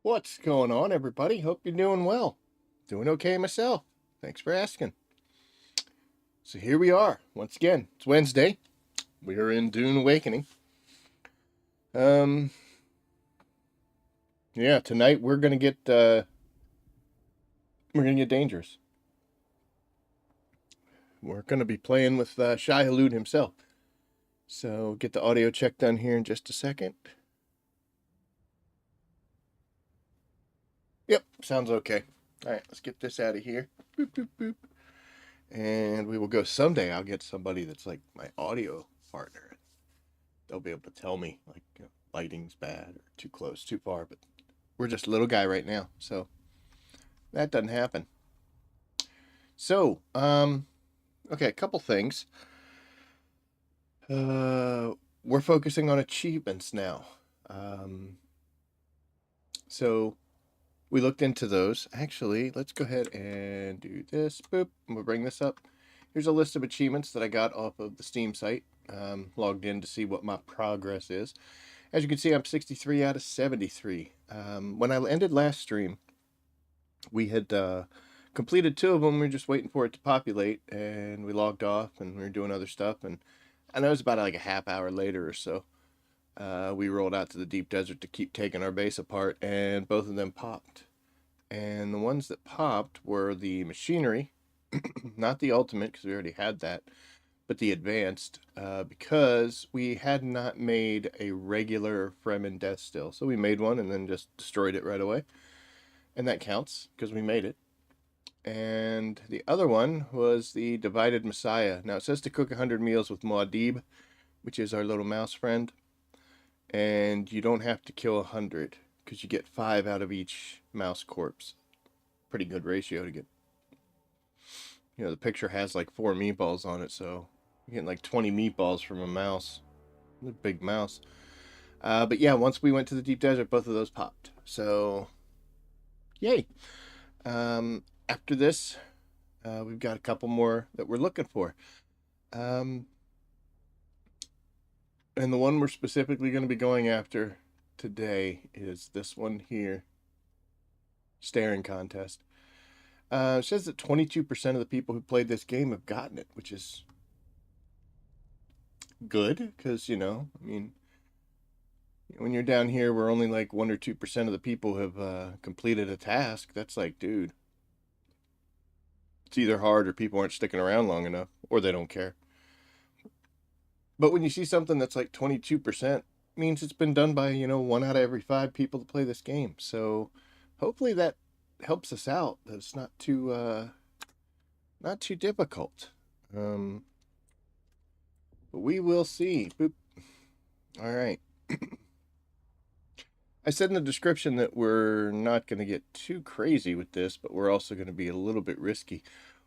What's going on, everybody? Hope you're doing well. Doing okay myself. Thanks for asking. So here we are once again. It's Wednesday. We are in Dune Awakening. Um, yeah, tonight we're gonna get dangerous. We're gonna be playing with Shai-Hulud himself. So get the audio check done here in just a second. Yep, sounds okay. All right, let's get this out of here. Boop, boop, boop. And we will go someday. I'll get somebody that's like my audio partner. They'll be able to tell me like lighting's bad or too close, too far. But we're just a little guy right now, so that doesn't happen. So, okay, a couple things. We're focusing on achievements now. So we looked into those. Actually, let's go ahead and do this. Boop. We'll bring this up. Here's a list of achievements that I got off of the Steam site. Logged in to see what my progress is. As you can see, I'm 63 out of 73. When I ended last stream, we had completed 2 of them. We were just waiting for it to populate, and we logged off, and we were doing other stuff. And I know it was about like a half hour later or so. We rolled out to the deep desert to keep taking our base apart, and both of them popped. And the ones that popped were the machinery, not the ultimate, because we already had that, but the advanced, because we had not made a regular Fremen Death Still. So we made one and then just destroyed it right away. And that counts, because we made it. And the other one was the Divided Messiah. Now it says to cook 100 meals with Muad'Dib, which is our little mouse friend. And you don't have to kill 100, because you get 5 out of each mouse corpse. Pretty good ratio to get. The picture has like 4 meatballs on it, so you're getting like 20 meatballs from a mouse. A big mouse. But yeah, once we went to the deep desert, both of those popped. So, yay. After this, we've got a couple more that we're looking for. And the one we're specifically going to be going after today is this one here. Staring contest. It says that 22% of the people who played this game have gotten it, which is good, because, when you're down here where only like 1 or 2% of the people have completed a task, that's like, dude, it's either hard or people aren't sticking around long enough, or they don't care. But when you see something that's like 22%, means it's been done by, 1 out of every 5 people to play this game. So hopefully that helps us out. That it's not too difficult. But we will see. Boop. All right. I said in the description that we're not going to get too crazy with this, but we're also going to be a little bit risky.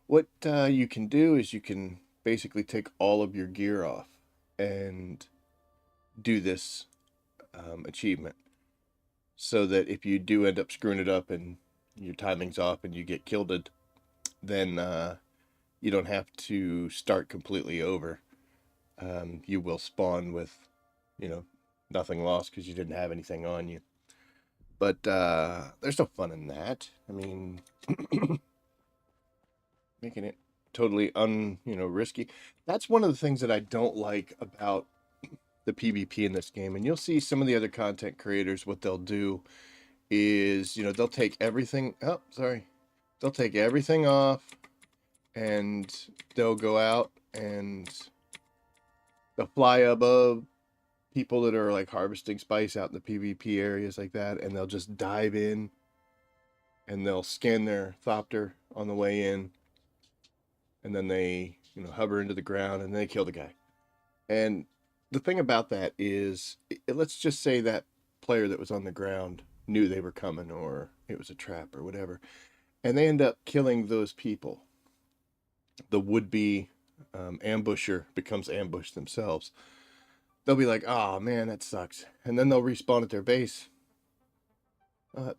What you can do is you can basically take all of your gear off and do this achievement, so that if you do end up screwing it up and your timing's off and you get killed, then you don't have to start completely over. You will spawn with, nothing lost because you didn't have anything on you. But there's no fun in that. I mean, making it totally risky. That's one of the things that I don't like about the PvP in this game. And you'll see some of the other content creators, what they'll do is, they'll take everything. Oh, sorry. They'll take everything off, and they'll go out and they'll fly above people that are like harvesting spice out in the PvP areas like that, and they'll just dive in and they'll scan their thopter on the way in, and then they hover into the ground and they kill the guy. And the thing about that is, let's just say that player that was on the ground knew they were coming, or it was a trap or whatever, and they end up killing those people. The would-be ambusher becomes ambushed themselves. They'll be like, oh man, that sucks. And then they'll respawn at their base.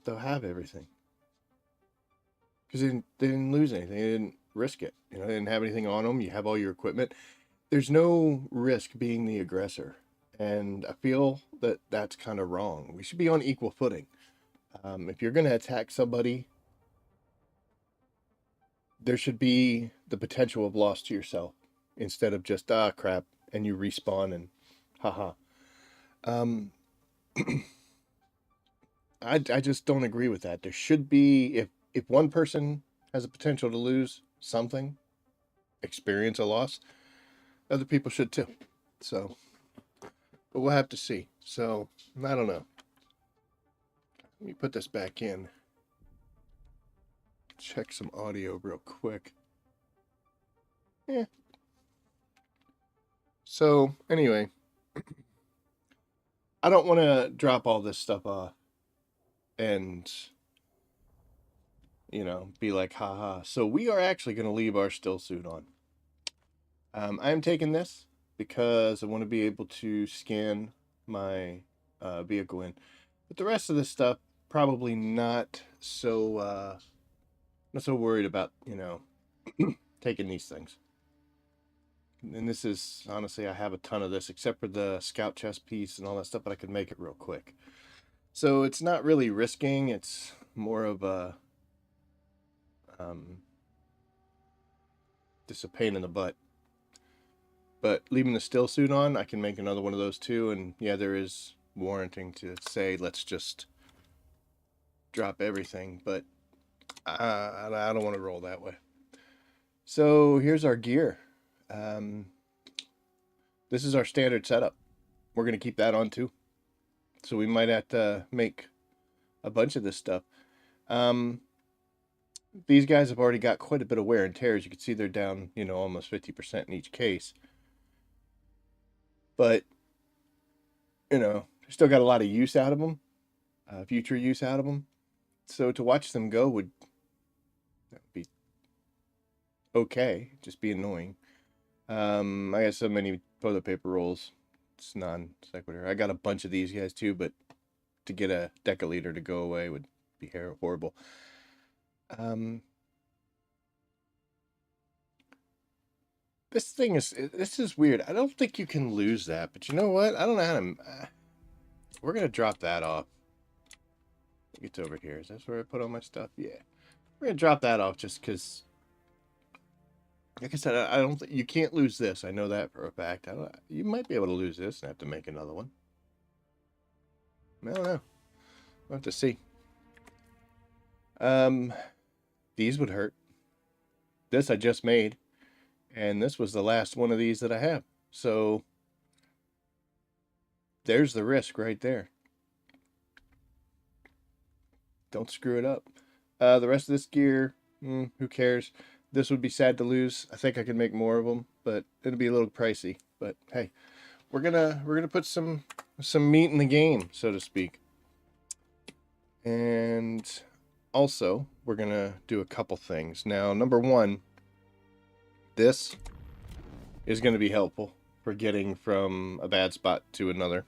They'll have everything. Because they didn't lose anything. They didn't risk it. They didn't have anything on them. You have all your equipment. There's no risk being the aggressor. And I feel that that's kind of wrong. We should be on equal footing. If you're going to attack somebody, there should be the potential of loss to yourself instead of just, ah, crap, and you respawn and haha. Um, I just don't agree with that. There should be, if one person has a potential to lose something, experience a loss, other people should too. So, but we'll have to see. So, I don't know. Let me put this back in. Check some audio real quick. Yeah. So, anyway, I don't want to drop all this stuff off and, be like, haha. So, we are actually going to leave our still suit on. I'm taking this because I want to be able to scan my vehicle in. But the rest of this stuff, probably not so worried about, taking these things. And this is, honestly, I have a ton of this, except for the scout chest piece and all that stuff, but I could make it real quick. So it's not really risking, it's more of a, just a pain in the butt. But leaving the still suit on, I can make another one of those too, and yeah, there is warranting to say, let's just drop everything, but I don't want to roll that way. So here's our gear. This is our standard setup. We're going to keep that on too. So we might have to make a bunch of this stuff. These guys have already got quite a bit of wear and tear. As you can see, they're down, almost 50% in each case. But, still got a lot of use out of them, future use out of them. So to watch them go would be okay, just be annoying. I got so many toilet paper rolls. It's non sequitur. I got a bunch of these guys too, but to get a deciliter to go away would be horrible. This is weird. I don't think you can lose that, but you know what? I don't know how to. We're gonna drop that off. It's over here. Is this where I put all my stuff? Yeah, we're gonna drop that off just because. Like I said, I don't think you can't lose this. I know that for a fact. You might be able to lose this and have to make another one. I don't know. We'll have to see. These would hurt. This I just made, and this was the last one of these that I have. So there's the risk right there. Don't screw it up. The rest of this gear, who cares? This would be sad to lose. I think I could make more of them, but it'll be a little pricey. But hey, we're gonna put some meat in the game, so to speak. And also, we're gonna do a couple things. Now, number one, this is gonna be helpful for getting from a bad spot to another.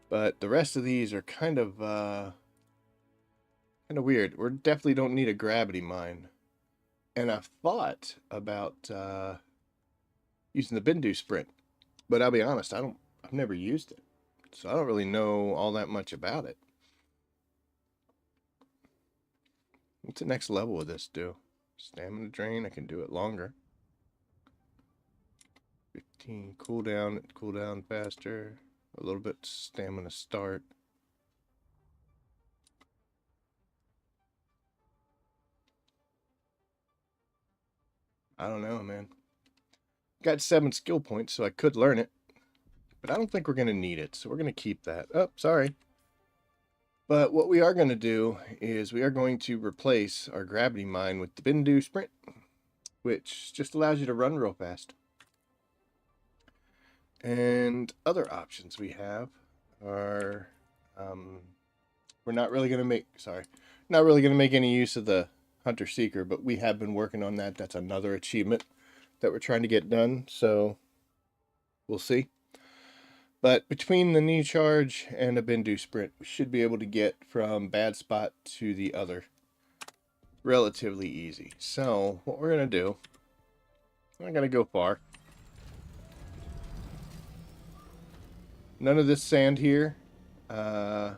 But the rest of these are kind of weird. We definitely don't need a gravity mine. And I've thought about using the Bindu sprint, but I'll be honest, I've never used it, so I don't really know all that much about it. What's the next level of this do? Stamina drain, I can do it longer. 15 cooldown faster, a little bit stamina start. I don't know, man. Got 7 skill points, so I could learn it, but I don't think we're going to need it, so we're going to keep that. Oh, sorry. But what we are going to do is we are going to replace our gravity mine with the Bindu sprint, which just allows you to run real fast. And other options we have are, we're not really going to make any use of the Hunter Seeker, but we have been working on that. That's another achievement that we're trying to get done, so we'll see. But between the knee charge and a Bindu sprint, we should be able to get from bad spot to the other relatively easy. So what we're going to do, I'm not going to go far. None of this sand here, we're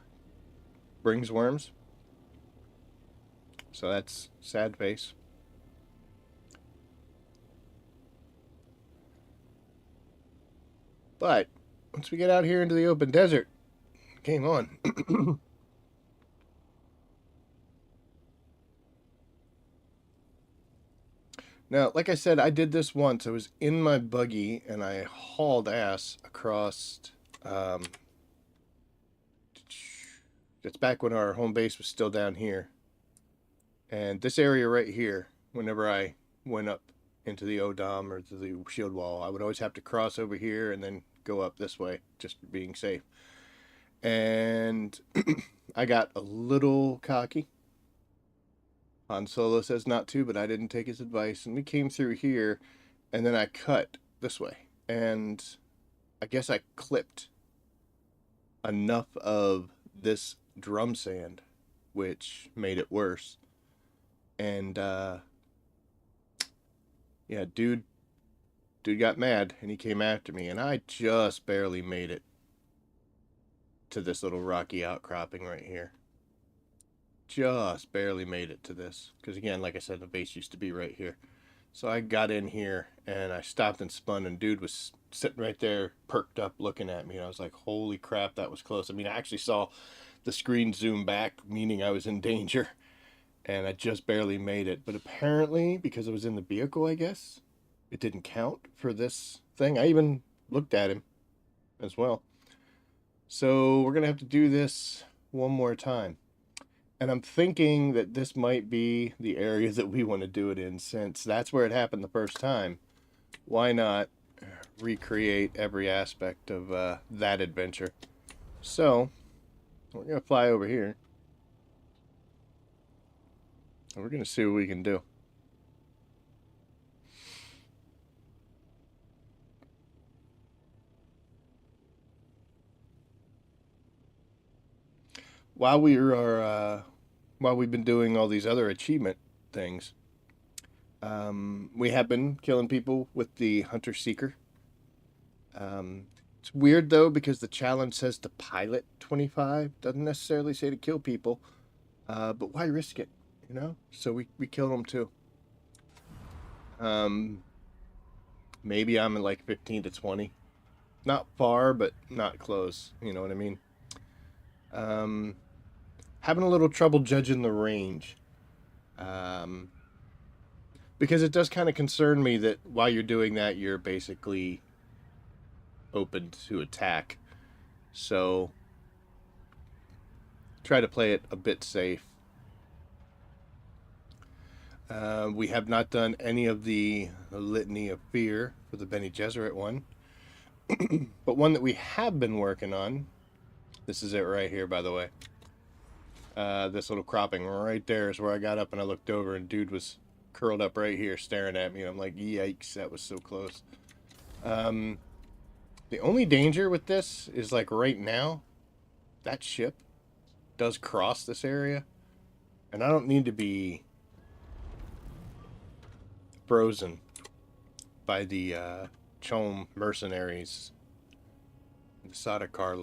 brings worms. So that's sad face. But once we get out here into the open desert, game on. Now, like I said, I did this once. I was in my buggy and I hauled ass across. It's back when our home base was still down here. And this area right here, whenever I went up into the Odom or to the shield wall, I would always have to cross over here and then go up this way, just for being safe. And I got a little cocky. Han Solo says not to, but I didn't take his advice. And we came through here, and then I cut this way. And I guess I clipped enough of this drum sand, which made it worse. And, yeah, dude got mad, and he came after me. And I just barely made it to this little rocky outcropping right here. Just barely made it to this. Because again, like I said, the base used to be right here. So I got in here and I stopped and spun, and dude was sitting right there perked up looking at me. And I was like, holy crap, that was close. I mean, I actually saw the screen zoom back, meaning I was in danger. And I just barely made it. But apparently, because I was in the vehicle, I guess, it didn't count for this thing. I even looked at him as well. So we're going to have to do this one more time. And I'm thinking that this might be the area that we want to do it in, since that's where it happened the first time. Why not recreate every aspect of that adventure? So, we're going to fly over here. And we're going to see what we can do. While we've been doing all these other achievement things, we have been killing people with the Hunter Seeker. It's weird though, because the challenge says to pilot 25, doesn't necessarily say to kill people. But why risk it, you know? So we kill them too. Maybe I'm in like 15 to 20. Not far, but not close. You know what I mean? Having a little trouble judging the range. Because it does kind of concern me that while you're doing that, you're basically open to attack. So try to play it a bit safe. We have not done any of the Litany of Fear for the Bene Gesserit one. But one that we have been working on, this is it right here, by the way. This little cropping right there is where I got up and I looked over, and dude was curled up right here staring at me. And I'm like, yikes, that was so close. The only danger with this is, like, right now, that ship does cross this area. And I don't need to be frozen by the Chom mercenaries. The Sardaukar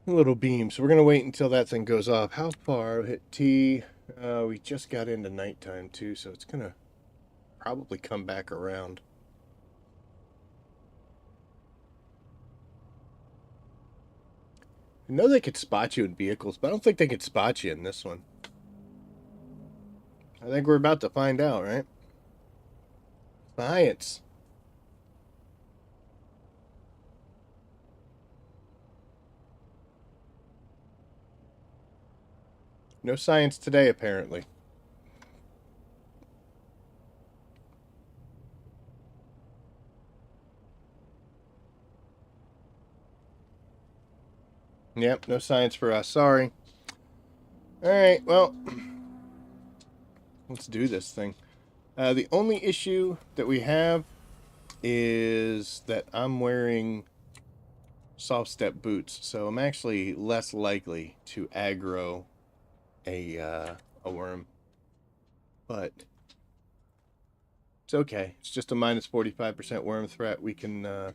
little beam. So we're gonna wait until that thing goes off. How far? Hit T. We just got into nighttime too, so it's gonna probably come back around. I know they could spot you in vehicles, but I don't think they could spot you in this one. I think we're about to find out, right? Science. No science today, apparently. Yep, no science for us. Sorry. Alright, well, let's do this thing. The only issue that we have is that I'm wearing soft step boots, so I'm actually less likely to aggro a worm. But it's okay. It's just a minus 45% worm threat. We can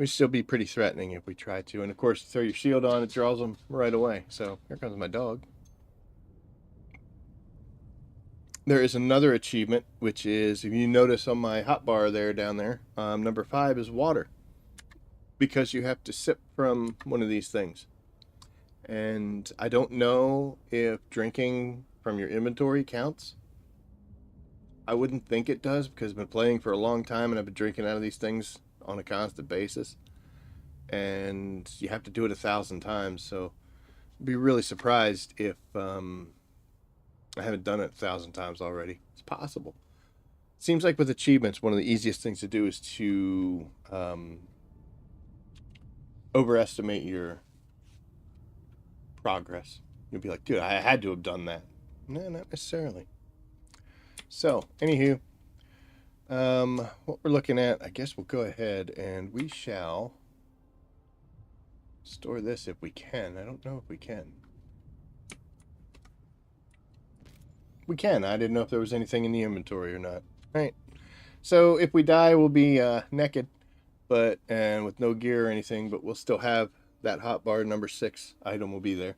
would still be pretty threatening if we tried to. And of course, throw your shield on, it draws them right away. So here comes my dog. There is another achievement, which is, if you notice on my hotbar there down there, number 5 is water. Because you have to sip from one of these things. And I don't know if drinking from your inventory counts. I wouldn't think it does, because I've been playing for a long time and I've been drinking out of these things on a constant basis. And you have to do it 1,000 times, so I'd be really surprised if I haven't done it 1,000 times already. It's possible. It seems like with achievements, one of the easiest things to do is to overestimate your progress. You'll be like, dude, I had to have done that. No, not necessarily. So, anywho, what we're looking at, I guess we'll go ahead and we shall store this if we can. I don't know if we can. We can. I didn't know if there was anything in the inventory or not. All right. So if we die, we'll be naked, and with no gear or anything, but we'll still have that hotbar number 6 item will be there.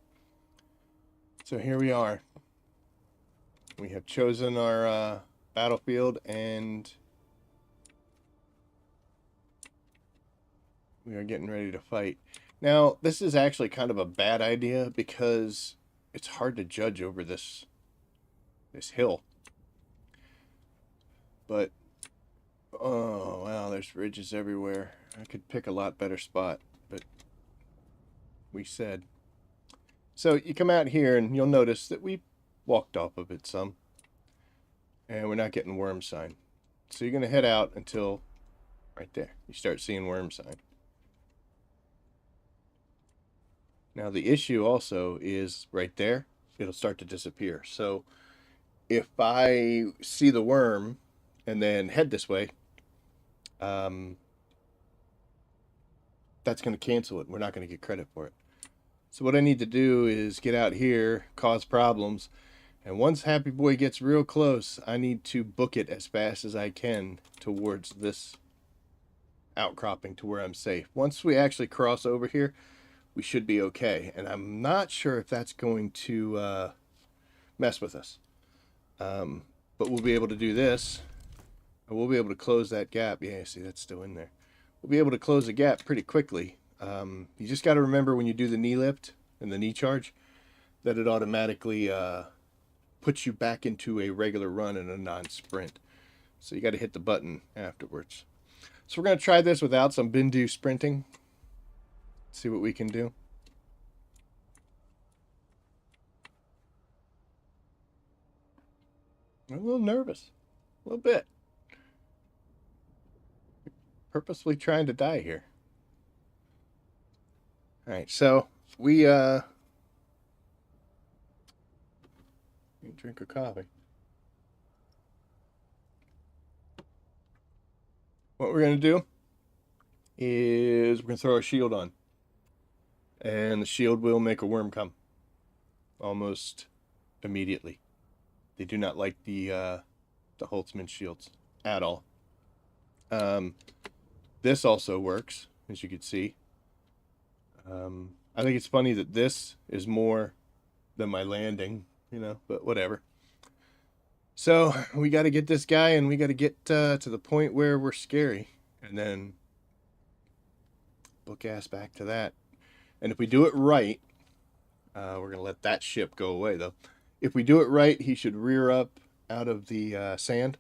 So here we are. We have chosen our battlefield, and we are getting ready to fight. Now, this is actually kind of a bad idea because it's hard to judge over this hill. But, oh, wow, there's ridges everywhere. I could pick a lot better spot, but we said. So you come out here and you'll notice that we walked off of it some. And we're not getting worm sign. So you're going to head out until right there. You start seeing worm sign. Now the issue also is right there, it'll start to disappear. So if I see the worm and then head this way, that's going to cancel it. We're not going to get credit for it. So what I need to do is get out here, cause problems, and once Happy Boy gets real close, I need to book it as fast as I can towards this outcropping to where I'm safe. Once we actually cross over here, we should be okay. And I'm not sure if that's going to mess with us. But we'll be able to do this. And we'll be able to close that gap. Yeah, see, that's still in there. We'll be able to close the gap pretty quickly. You just got to remember when you do the knee lift and the knee charge that it automatically puts you back into a regular run and a non-sprint. So you got to hit the button afterwards. So we're going to try this without some Bindu sprinting. See what we can do. I'm a little nervous. A little bit. Purposely trying to die here. Alright, so we drink a coffee. What we're going to do is we're going to throw our shield on. And the shield will make a worm come. Almost immediately. They do not like the Holtzman shields at all. This also works, as you can see. I think it's funny that this is more than my landing, you know, but whatever. So we got to get this guy, and we got to get to the point where we're scary, and then book ass back to that. And if we do it right, we're gonna let that ship go away though. If we do it right, he should rear up out of the sand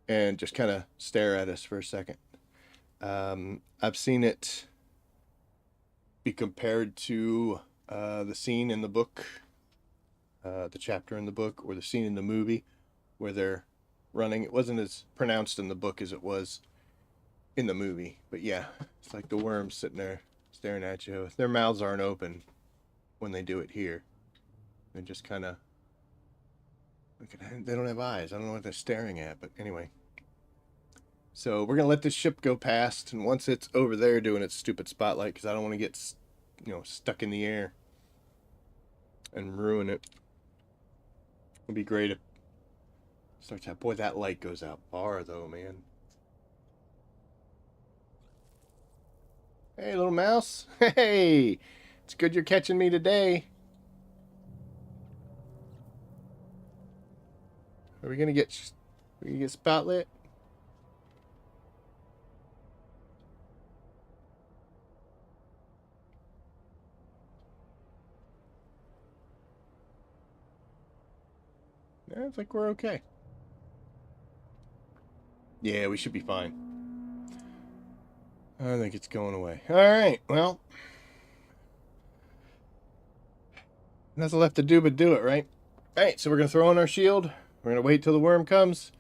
and just kind of stare at us for a second. I've seen it be compared to the scene in the book, the chapter in the book, or the scene in the movie where they're running. It wasn't as pronounced in the book as it was in the movie, but yeah, it's like the worms sitting there staring at you. Their mouths aren't open when they do it here. They're just kind of, they don't have eyes. I don't know what they're staring at, but anyway. So we're going to let this ship go past, and once it's over there doing its stupid spotlight, because I don't want to get, you know, stuck in the air and ruin it. It'd be great if it starts out. Boy, that light goes out far, though, man. Hey, little mouse. Hey, it's good you're catching me today. Are we gonna get? Are we gonna get spotlit? Yeah, I think we're okay. Yeah, we should be fine. I think it's going away. All right. Well, nothing left to do but do it, right? All right. So we're gonna throw in our shield. We're gonna wait till the worm comes,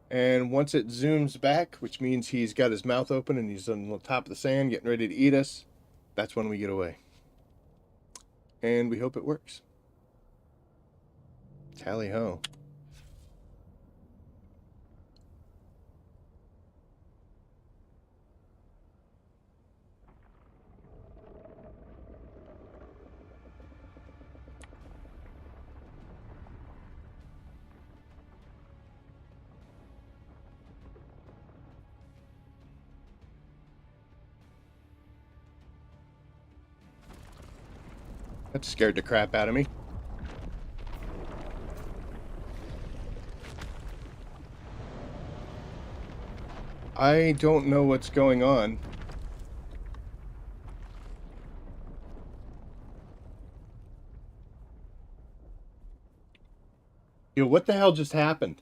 and once it zooms back, which means he's got his mouth open and he's on the top of the sand getting ready to eat us, that's when we get away. And we hope it works. Tally ho. That scared the crap out of me. I don't know what's going on. Yo, what the hell just happened?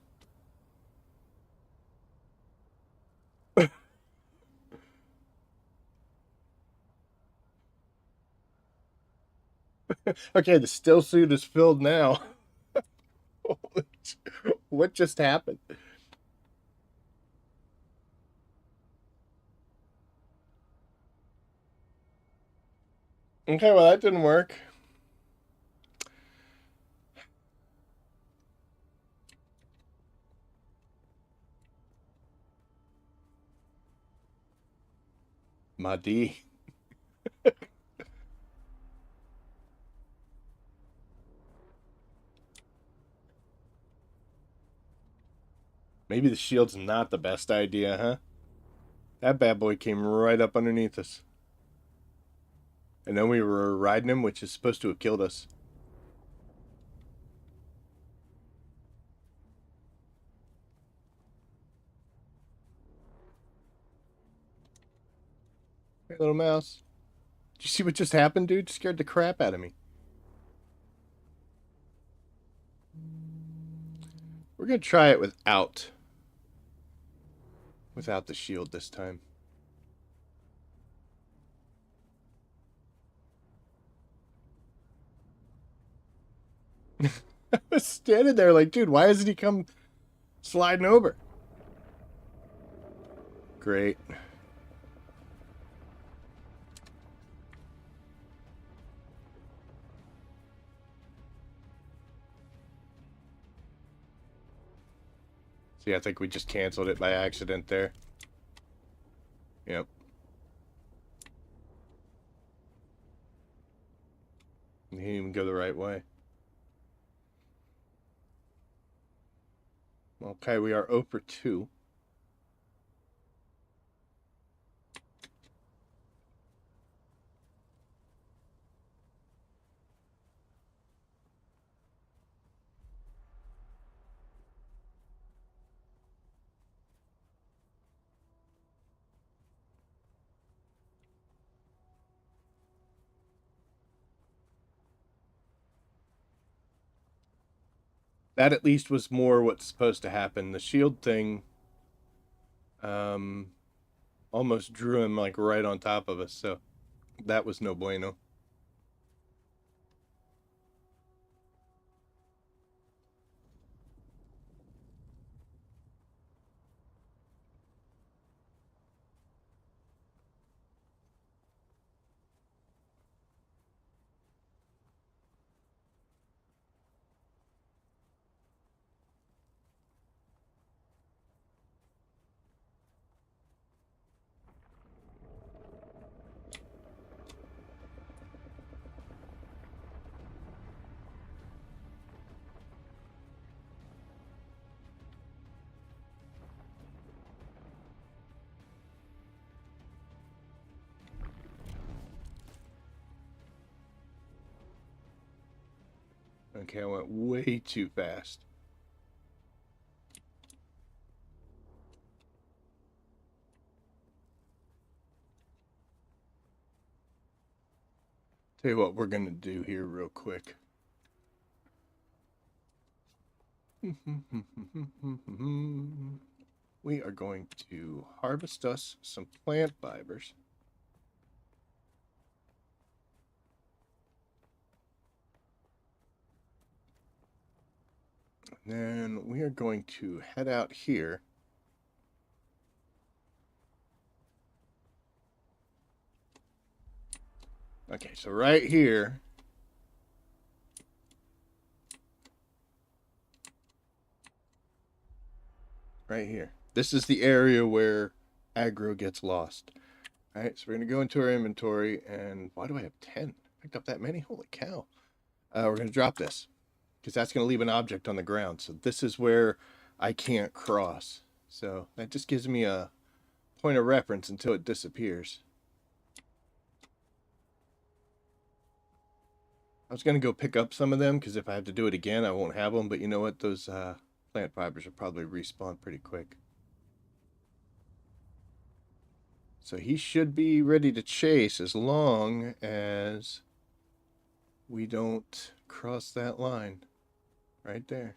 Okay, the still suit is filled now. What just happened? Okay, well, that didn't work. My D. Maybe the shield's not the best idea, huh? That bad boy came right up underneath us. And then we were riding him, which is supposed to have killed us. Hey, little mouse. Did you see what just happened, dude? Scared the crap out of me. We're gonna try it without the shield this time. I was standing there like, dude, why hasn't he come sliding over? Great. See, I think we just canceled it by accident there. Yep. He didn't even go the right way. Okay, we are 0 for 2. That at least was more what's supposed to happen. The shield thing um, almost drew him like right on top of us, so that was no bueno. Okay, I went way too fast. Tell you what we're going to do here real quick. We are going to harvest us some plant fibers. And then we are going to head out here. Okay, so right here, this is the area where aggro gets lost. All right, so we're going to go into our inventory, and why do I have 10? Picked up that many? Holy cow. We're going to drop this, because that's going to leave an object on the ground. So this is where I can't cross. So that just gives me a point of reference until it disappears. I was going to go pick up some of them, because if I have to do it again, I won't have them. But you know what? Those plant fibers will probably respawn pretty quick. So he should be ready to chase as long as we don't cross that line right there.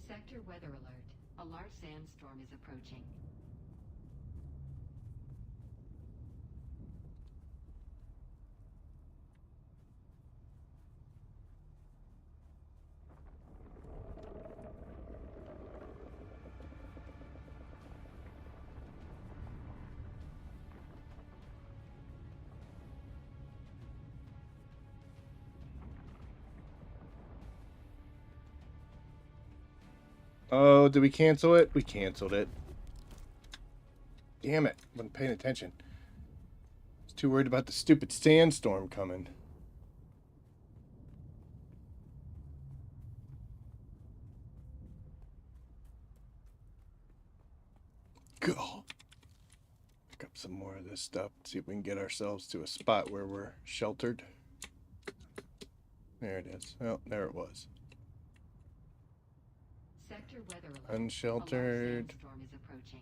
Sector weather alert. A large sandstorm is approaching. Oh, did we cancel it? We canceled it. Damn it. Wasn't paying attention. I was too worried about the stupid sandstorm coming. Go. Pick up some more of this stuff. See if we can get ourselves to a spot where we're sheltered. There it is. Oh, there it was. Sector weather alert. Unsheltered. A large sandstorm is approaching.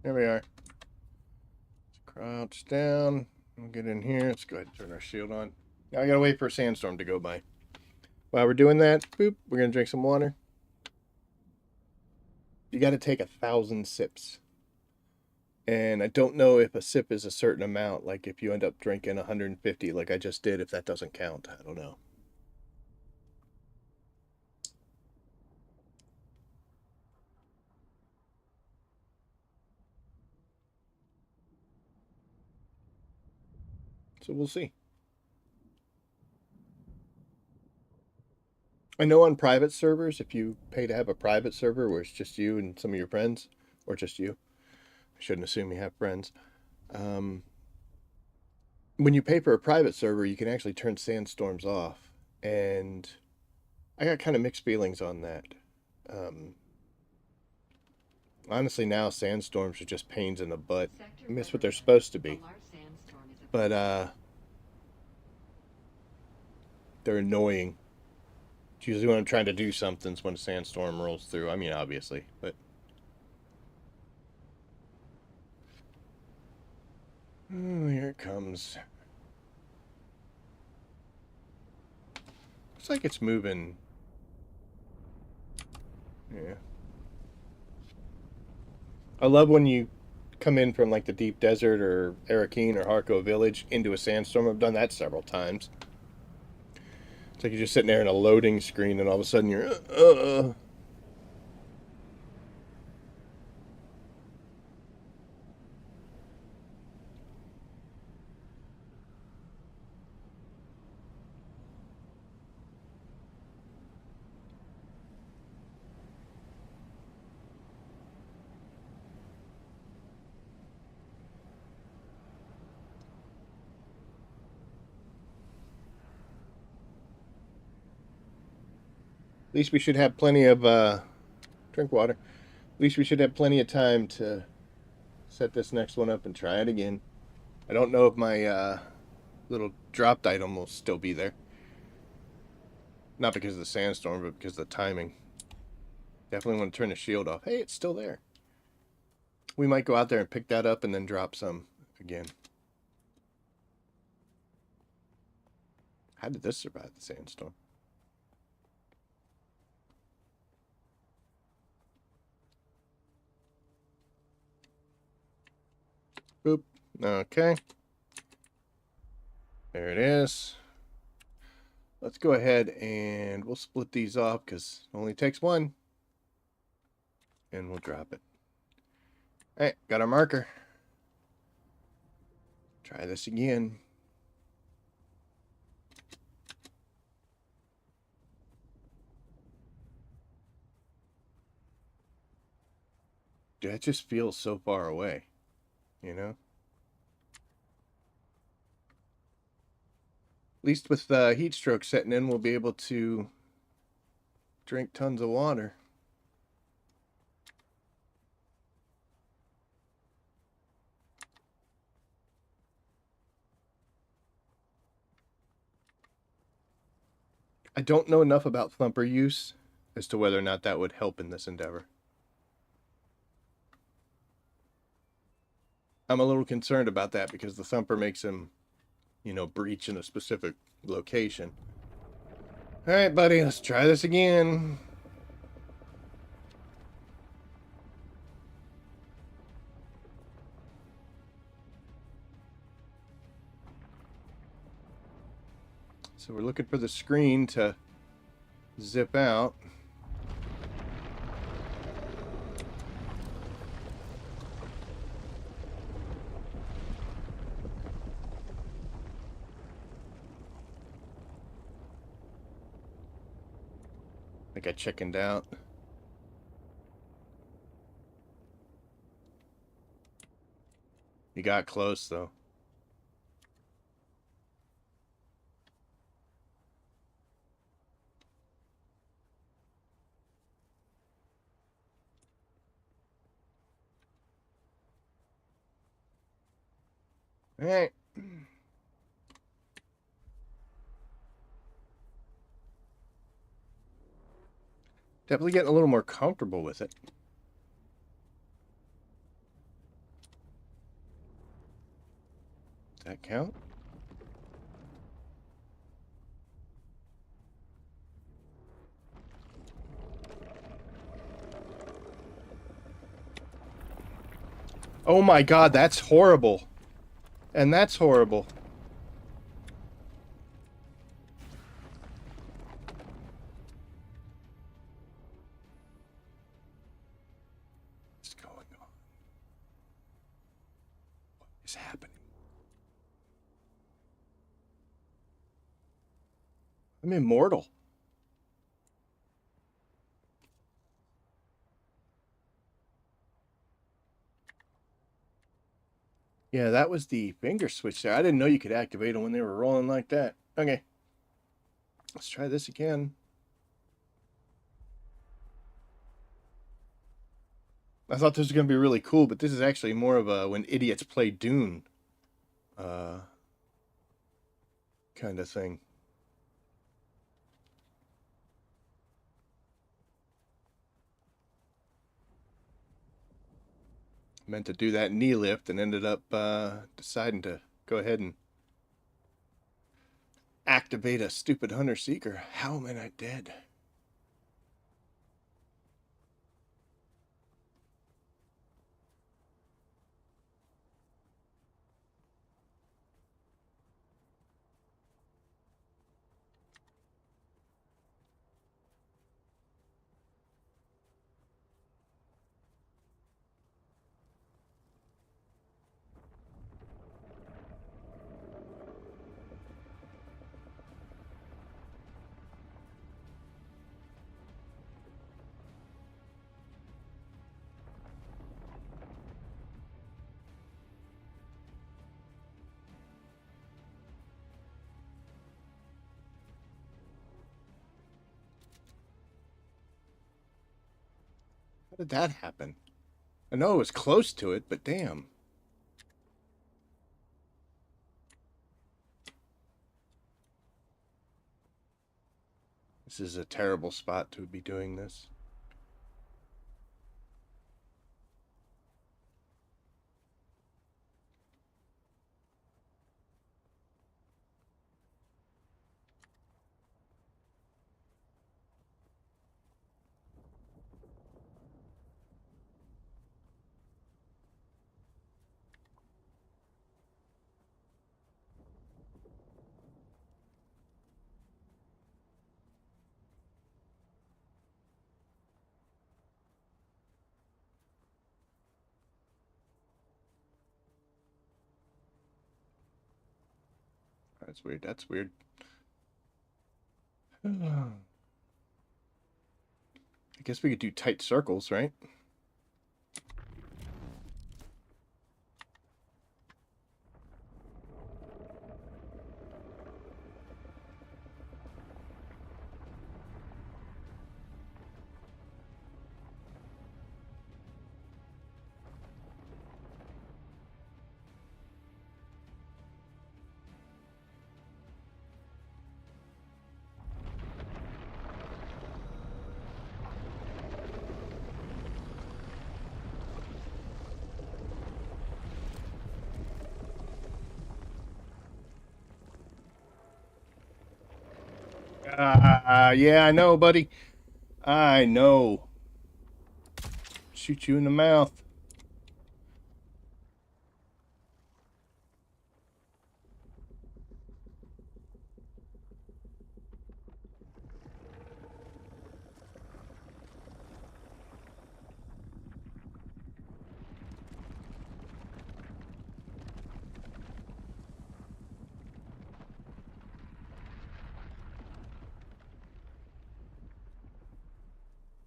There we are. Let's crouch down. We'll get in here. Let's go ahead and turn our shield on. Now I gotta wait for a sandstorm to go by. While we're doing that, boop, we're gonna drink some water. You gotta take 1,000 sips. And I don't know if a sip is a certain amount. Like if you end up drinking 150 like I just did, if that doesn't count. I don't know. So we'll see. I know on private servers, if you pay to have a private server where it's just you and some of your friends, or just you, I shouldn't assume you have friends. When you pay for a private server, you can actually turn sandstorms off. And I got kind of mixed feelings on that. Honestly, now sandstorms are just pains in the butt. I miss what they're supposed to be. But they're annoying. It's usually when I'm trying to do something when a sandstorm rolls through. I mean, obviously, but... Oh, here it comes. Looks like it's moving. Yeah. I love when you come in from like the deep desert or Arakeen or Harco village into a sandstorm. I've done that several times. It's like you're just sitting there in a loading screen and all of a sudden you're At least we should have plenty of drink water. At least we should have plenty of time to set this next one up and try it again. I don't know if my little dropped item will still be there. Not because of the sandstorm, but because of the timing. Definitely want to turn the shield off. Hey, it's still there. We might go out there and pick that up and then drop some again. How did this survive the sandstorm? Boop. Okay. There it is. Let's go ahead and we'll split these off because it only takes one. And we'll drop it. Alright, got our marker. Try this again. Dude, that just feels so far away, you know? At least with heat stroke setting in, we'll be able to drink tons of water. I don't know enough about thumper use as to whether or not that would help in this endeavor. I'm a little concerned about that because the thumper makes him, you know, breach in a specific location. Alright, buddy, let's try this again. So we're looking for the screen to zip out. I got chickened out. You got close, though. Alright. Definitely getting a little more comfortable with it. Does that count? Oh my god, that's horrible. And that's horrible. What's going on? What is happening? I'm immortal. Yeah, that was the finger switch there. I didn't know you could activate them when they were rolling like that. Okay. Let's try this again. I thought this was going to be really cool, but this is actually more of a when idiots play Dune kind of thing. Meant to do that knee lift and ended up deciding to go ahead and activate a stupid hunter seeker. How am I not dead? did that happen? I know it was close to it, but damn. This is a terrible spot to be doing this. That's weird. That's weird. I guess we could do tight circles, right? Yeah, I know, buddy. I know. Shoot you in the mouth.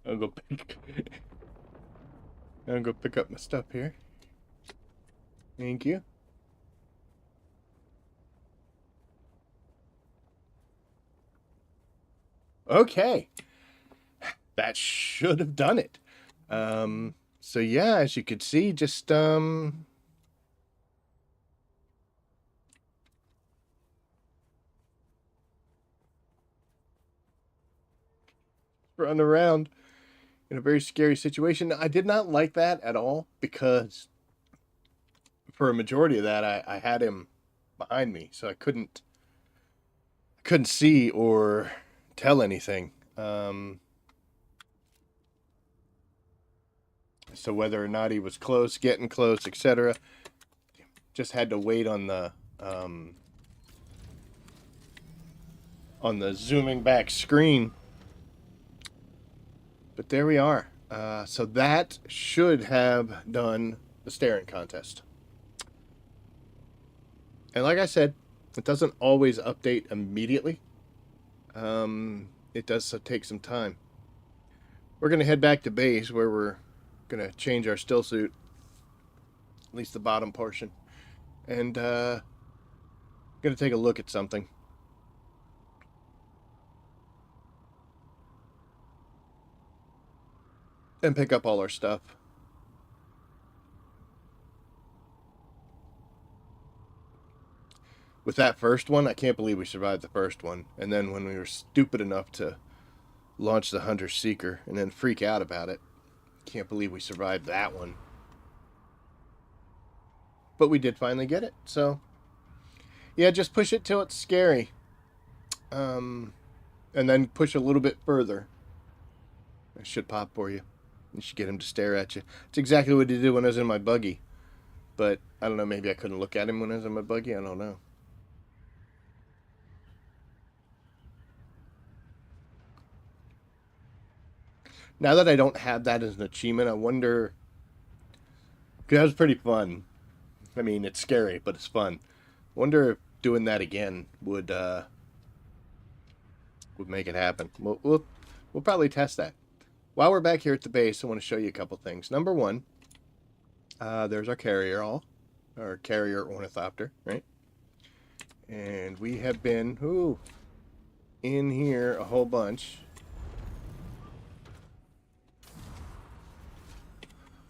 I'll go pick. I'll go pick up my stuff here. Thank you. Okay, that should have done it. So yeah, as you could see, just run around in a very scary situation. I did not like that at all because for a majority of that, I had him behind me, so I couldn't see or tell anything. So whether or not he was close, getting close, etc., just had to wait on the zooming back screen. But there we are. So that should have done the staring contest. And like I said, it doesn't always update immediately. It does take some time. We're going to head back to base where we're going to change our still suit, at least the bottom portion, and going to take a look at something. And pick up all our stuff. With that first one, I can't believe we survived the first one. And then when we were stupid enough to launch the Hunter Seeker and then freak out about it, can't believe we survived that one. But we did finally get it, so yeah, just push it till it's scary. And then push a little bit further. It should pop for you. You should get him to stare at you. It's exactly what he did when I was in my buggy. But I don't know, maybe I couldn't look at him when I was in my buggy. I don't know. Now that I don't have that as an achievement, I wonder. Because that was pretty fun. I mean, it's scary, but it's fun. I wonder if doing that again would make it happen. We'll probably test that. While we're back here at the base, I want to show you a couple things. Number one, there's our carrier our carrier ornithopter, right? And we have been in here a whole bunch.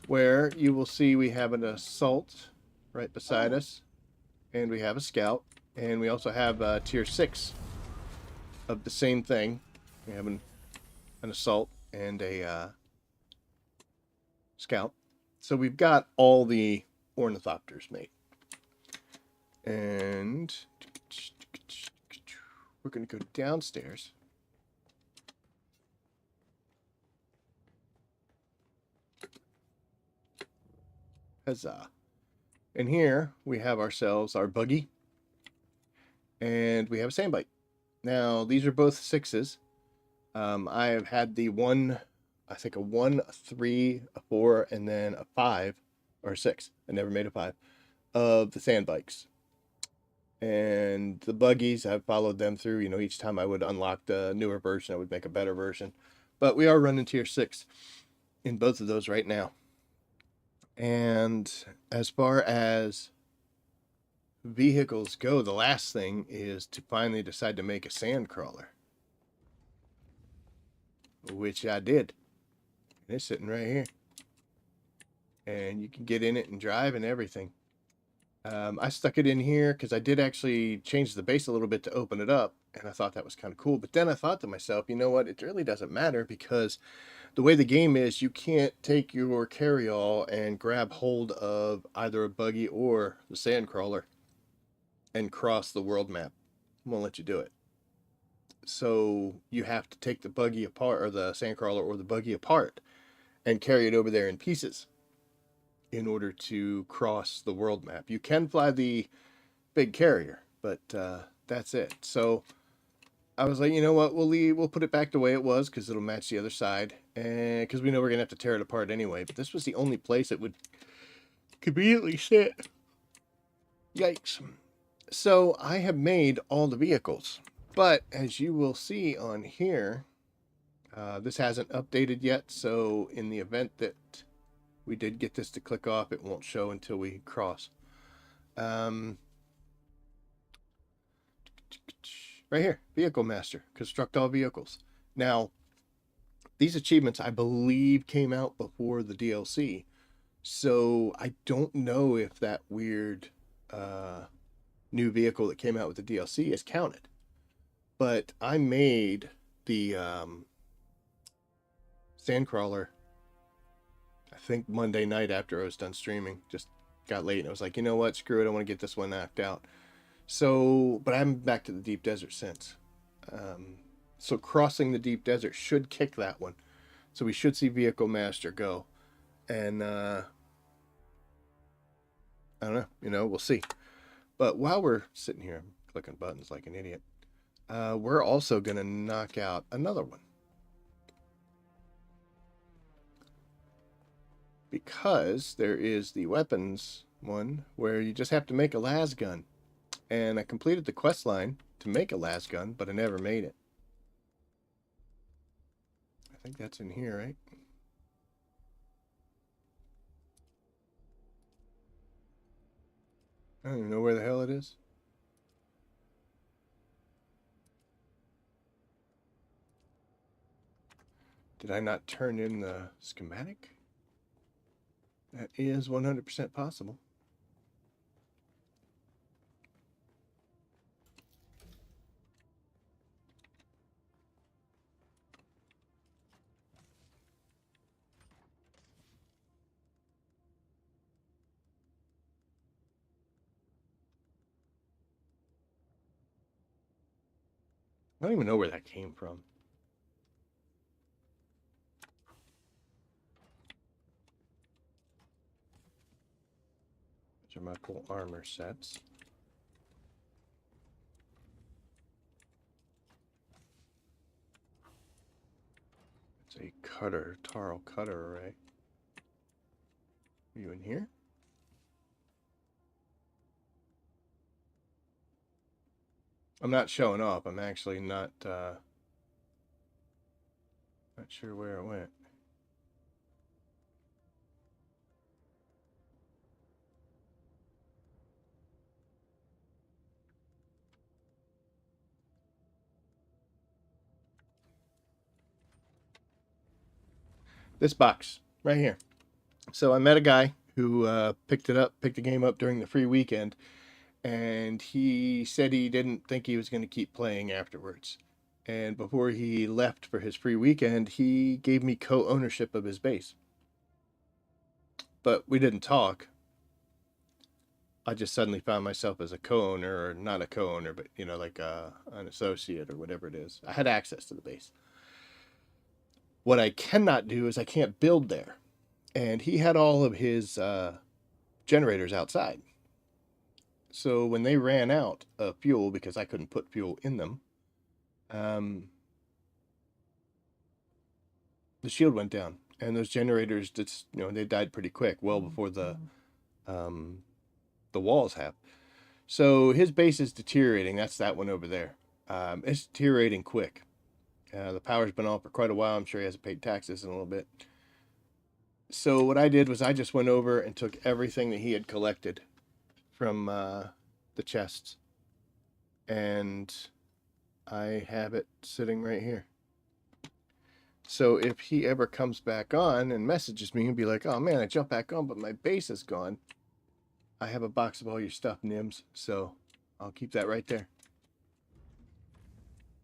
where you will see we have an assault right beside us, and we have a scout, and we also have tier 6 of the same thing. We have an assault and a scout. So we've got all the ornithopters made. And we're going to go downstairs. Huzzah. And here we have ourselves our buggy. And we have a sandbite. Now, these are both 6s. I have had the one, I think a 1, a 3, a 4, and then a 5, or a 6. I never made a 5 of the sand bikes. And the buggies, I've followed them through. You know, each time I would unlock the newer version, I would make a better version. But we are running tier 6 in both of those right now. And as far as vehicles go, the last thing is to finally decide to make a sand crawler, which I did. And it's sitting right here. And you can get in it and drive and everything. I stuck it in here because I did actually change the base a little bit to open it up, and I thought that was kind of cool. But then I thought to myself, you know what? It really doesn't matter because the way the game is, you can't take your carryall and grab hold of either a buggy or the sand crawler and cross the world map. It won't let you do it. So you have to take the buggy apart, or the sand crawler or the buggy apart, and carry it over there in pieces in order to cross the world map. You can fly the big carrier, but that's it. So I was like, you know what, we'll put it back the way it was because it'll match the other side, and because we know we're gonna have to tear it apart anyway. But this was the only place it would conveniently sit. Yikes. So I have made all the vehicles, but as you will see on here, this hasn't updated yet. So in the event that we did get this to click off, it won't show until we cross. Right here, Vehicle Master, construct all vehicles. Now, these achievements, I believe, came out before the DLC. So I don't know if that weird new vehicle that came out with the DLC is counted. But I made the Sandcrawler, I think Monday night after I was done streaming. Just got late and I was like, you know what, screw it, I want to get this one knocked out. So, but I'm back to the deep desert since. So crossing the deep desert should kick that one. So we should see Vehicle Master go. And I don't know, we'll see. But while we're sitting here clicking buttons like an idiot, we're also going to knock out another one. Because there is the weapons one where you just have to make a las gun. And I completed the quest line to make a las gun, but I never made it. I think that's in here, right? I don't even know where the hell it is. Did I not turn in the schematic? That is 100% possible. I don't even know where that came from. These are my full armor sets. It's a cutter, Tarl cutter array. Are you in here? I'm not showing off. I'm actually not sure where it went. This box right here. So I met a guy who picked the game up during the free weekend, and he said he didn't think he was going to keep playing afterwards. And before he left for his free weekend, he gave me co-ownership of his base. But we didn't talk. I just suddenly found myself as a co-owner, or not a co-owner, but like an associate or whatever it is. I had access to the base. What I cannot do is I can't build there. And he had all of his generators outside. So when they ran out of fuel because I couldn't put fuel in them, um, the shield went down, and those generators just they died pretty quick, well before um, the walls have. So his base is deteriorating. That's that one over there. It's deteriorating quick. The power's been on for quite a while. I'm sure he hasn't paid taxes in a little bit. So what I did was I just went over and took everything that he had collected from the chests, and I have it sitting right here. So if he ever comes back on and messages me and be like, "Oh man, I jumped back on, but my base is gone," I have a box of all your stuff, Nims. So I'll keep that right there.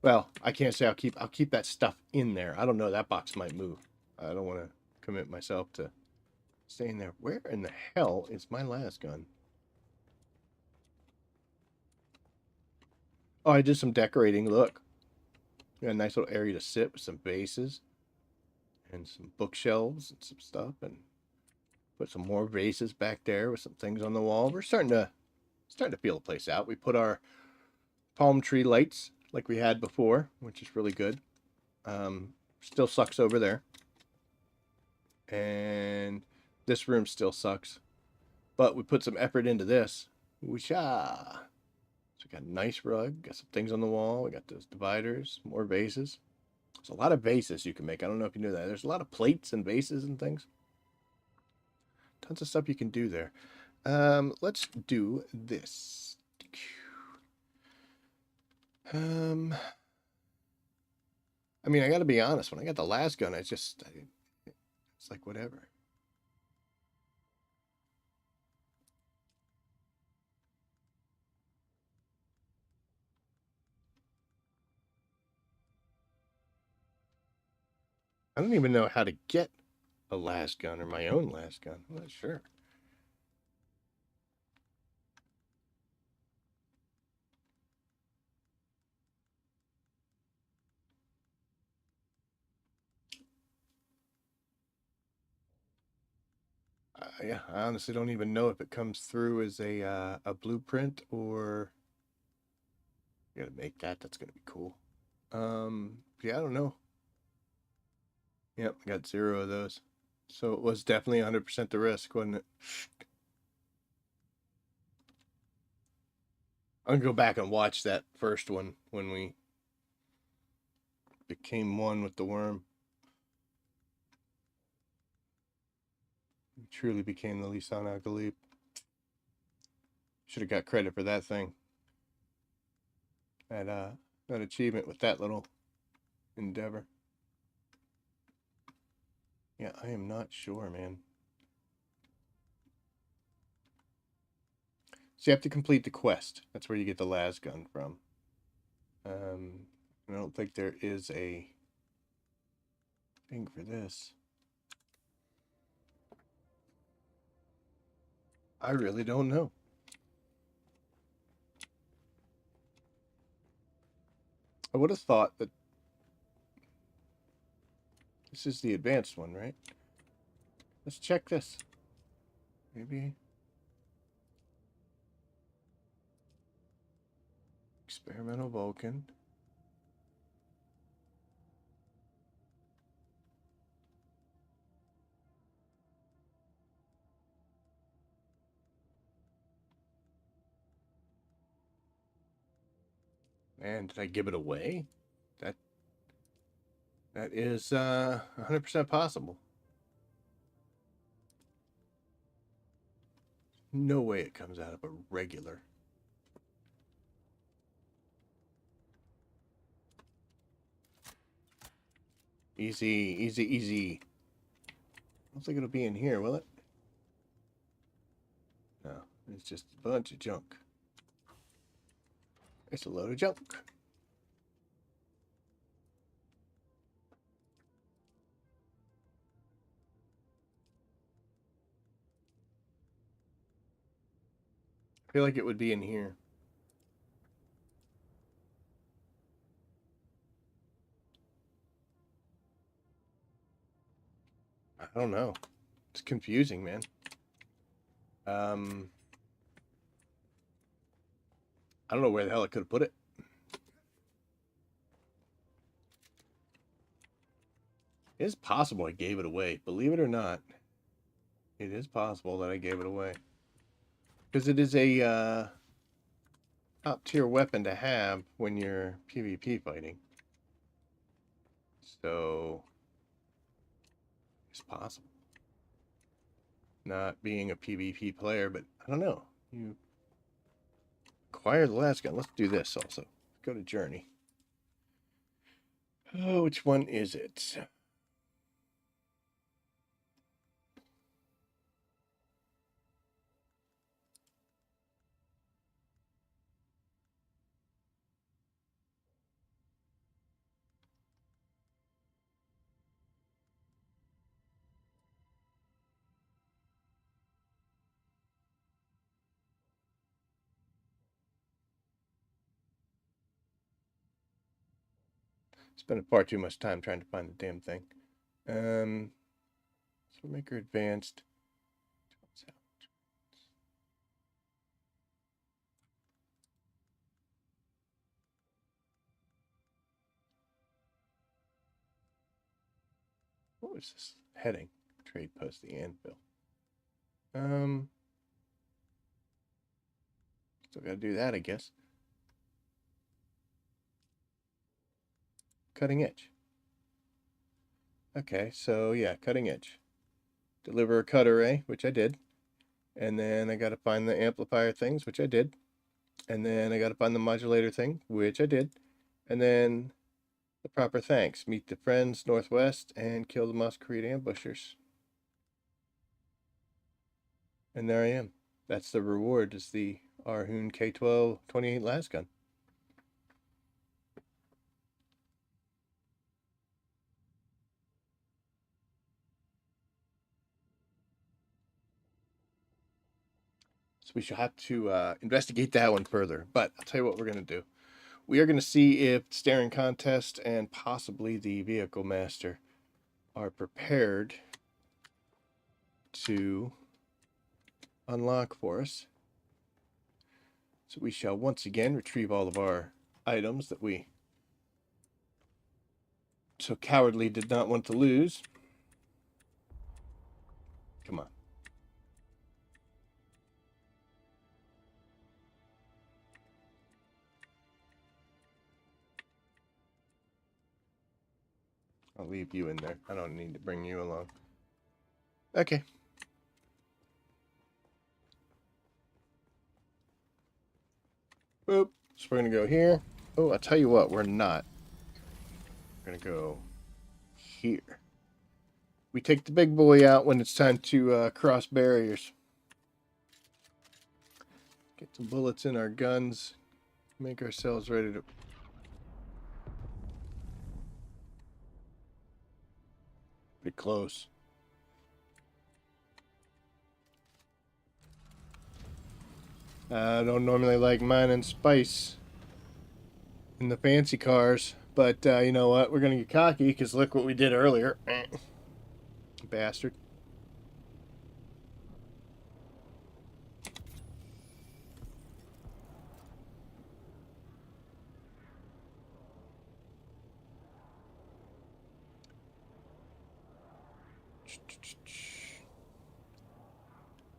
Well, I can't say I'll keep that stuff in there. I don't know. That box might move. I don't want to commit myself to staying there. Where in the hell is my las gun? Oh, I did some decorating. Look, got a nice little area to sit with some vases and some bookshelves and some stuff, and put some more vases back there with some things on the wall. We're starting to feel the place out. We put our palm tree lights like we had before, which is really good. Still sucks over there, and this room still sucks, but we put some effort into this. Whoosha! So we got a nice rug, got some things on the wall. We got those dividers, more vases. There's a lot of vases you can make. I don't know if you knew that. There's a lot of plates and vases and things. Tons of stuff you can do there. Let's do this. I mean, I got to be honest. When I got the last gun, it's like whatever. I don't even know how to get a last gun or my own last gun. I'm not sure. Yeah, I honestly don't even know if it comes through as a blueprint or you gotta make that. That's gonna be cool. Yeah, I don't know. Yep, I got 0 of those. So it was definitely 100% the risk, wasn't it? I'm gonna go back and watch that first one when we became one with the worm. We truly became the Lisan Al Galib. Should have got credit for that thing. That achievement with that little endeavor. Yeah, I am not sure, man. So you have to complete the quest. That's where you get the las gun from. I don't think there is a thing for this. I really don't know. I would have thought that this is the advanced one, right? Let's check this. Maybe experimental Vulcan. Man, did I give it away? That that is 100% possible. No way it comes out of a regular. Easy, easy, easy. I don't think it'll be in here, will it? It's just a bunch of junk. It's a load of junk. I feel like it would be in here. I don't know. It's confusing, man. I don't know where the hell I could have put it. It is possible I gave it away. Believe it or not, it is possible that I gave it away. Because it is a top tier weapon to have when you're PvP fighting. So, it's possible. Not being a PvP player, but I don't know. You acquire the last gun. Let's do this also. Go to Journey. Oh, which one is it? Spending far too much time trying to find the damn thing. So Maker Advanced. What was this heading? Trade post the anvil. Still gotta do that, I guess. Cutting edge. Okay, so yeah, cutting edge. Deliver a cut array, which I did. And then I gotta find the amplifier things, which I did. And then I gotta find the modulator thing, which I did. And then the proper thanks. Meet the friends northwest and kill the Masquerade ambushers. And there I am. That's the reward, is the Arhun K12 28 lasgun. So we shall have to investigate that one further. But I'll tell you what we're going to do. We are going to see if Staring Contest and possibly the Vehicle Master are prepared to unlock for us. So we shall once again retrieve all of our items that we so cowardly did not want to lose. Come on. I'll leave you in there. I don't need to bring you along. Okay. Boop. So we're going to go here. Oh, I'll tell you what, we're not. We're going to go here. We take the big boy out when it's time to cross barriers. Get some bullets in our guns. Make ourselves ready to... Pretty close. I don't normally like mining spice in the fancy cars, but you know what? We're going to get cocky because look what we did earlier. Bastard.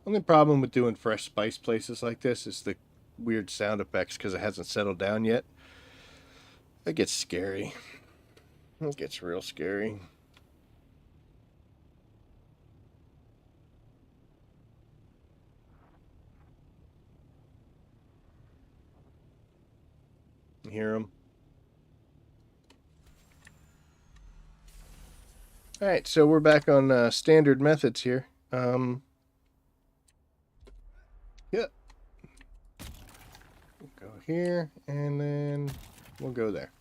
Only problem with doing fresh spice places like this is the weird sound effects because it hasn't settled down yet. It gets scary. It gets real scary. You hear them? All right, so we're back on standard methods here. Yeah, here, and then we'll go there.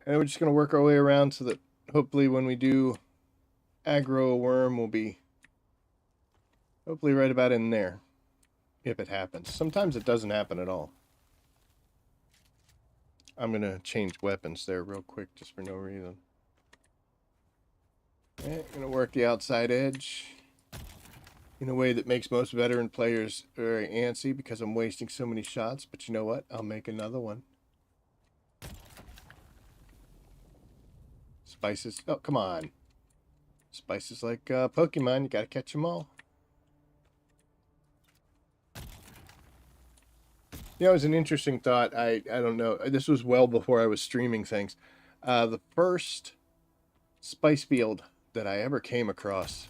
And we're just going to work our way around so that hopefully when we do aggro a worm, we'll be hopefully right about in there, if it happens. Sometimes it doesn't happen at all. I'm going to change weapons there real quick just for no reason. I'm going to work the outside edge in a way that makes most veteran players very antsy because I'm wasting so many shots. But you know what? I'll make another one. Spices. Oh, come on. Spices like Pokemon. You got to catch them all. You know, it was an interesting thought. I don't know. This was well before I was streaming things. The first spice field that I ever came across,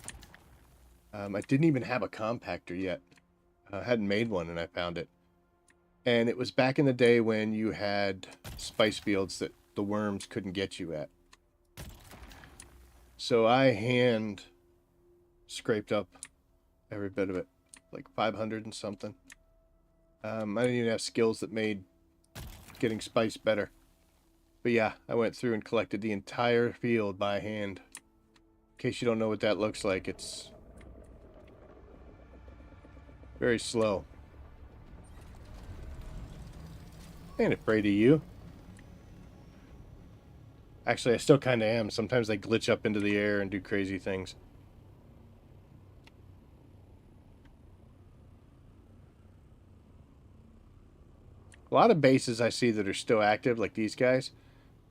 I didn't even have a compactor yet. I hadn't made one, and I found it. And it was back in the day when you had spice fields that the worms couldn't get you at. So I hand scraped up every bit of it, like 500 and something. I didn't even have skills that made getting spice better. But yeah, I went through and collected the entire field by hand. In case you don't know what that looks like, it's very slow. I ain't afraid of you. Actually, I still kind of am. Sometimes they glitch up into the air and do crazy things. A lot of bases I see that are still active, like these guys,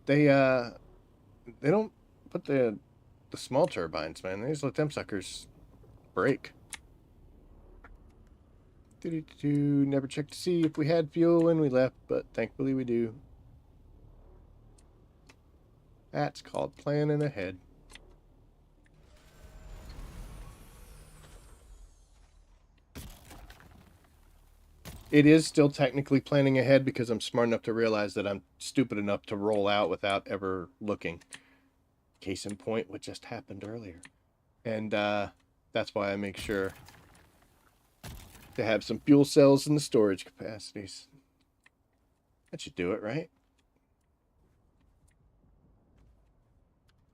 they don't put the small turbines, man. They just let them suckers break. Never checked to see if we had fuel when we left, but thankfully we do. That's called planning ahead. It is still technically planning ahead because I'm smart enough to realize that I'm stupid enough to roll out without ever looking. Case in point, what just happened earlier. And that's why I make sure to have some fuel cells in the storage capacities. That should do it, right?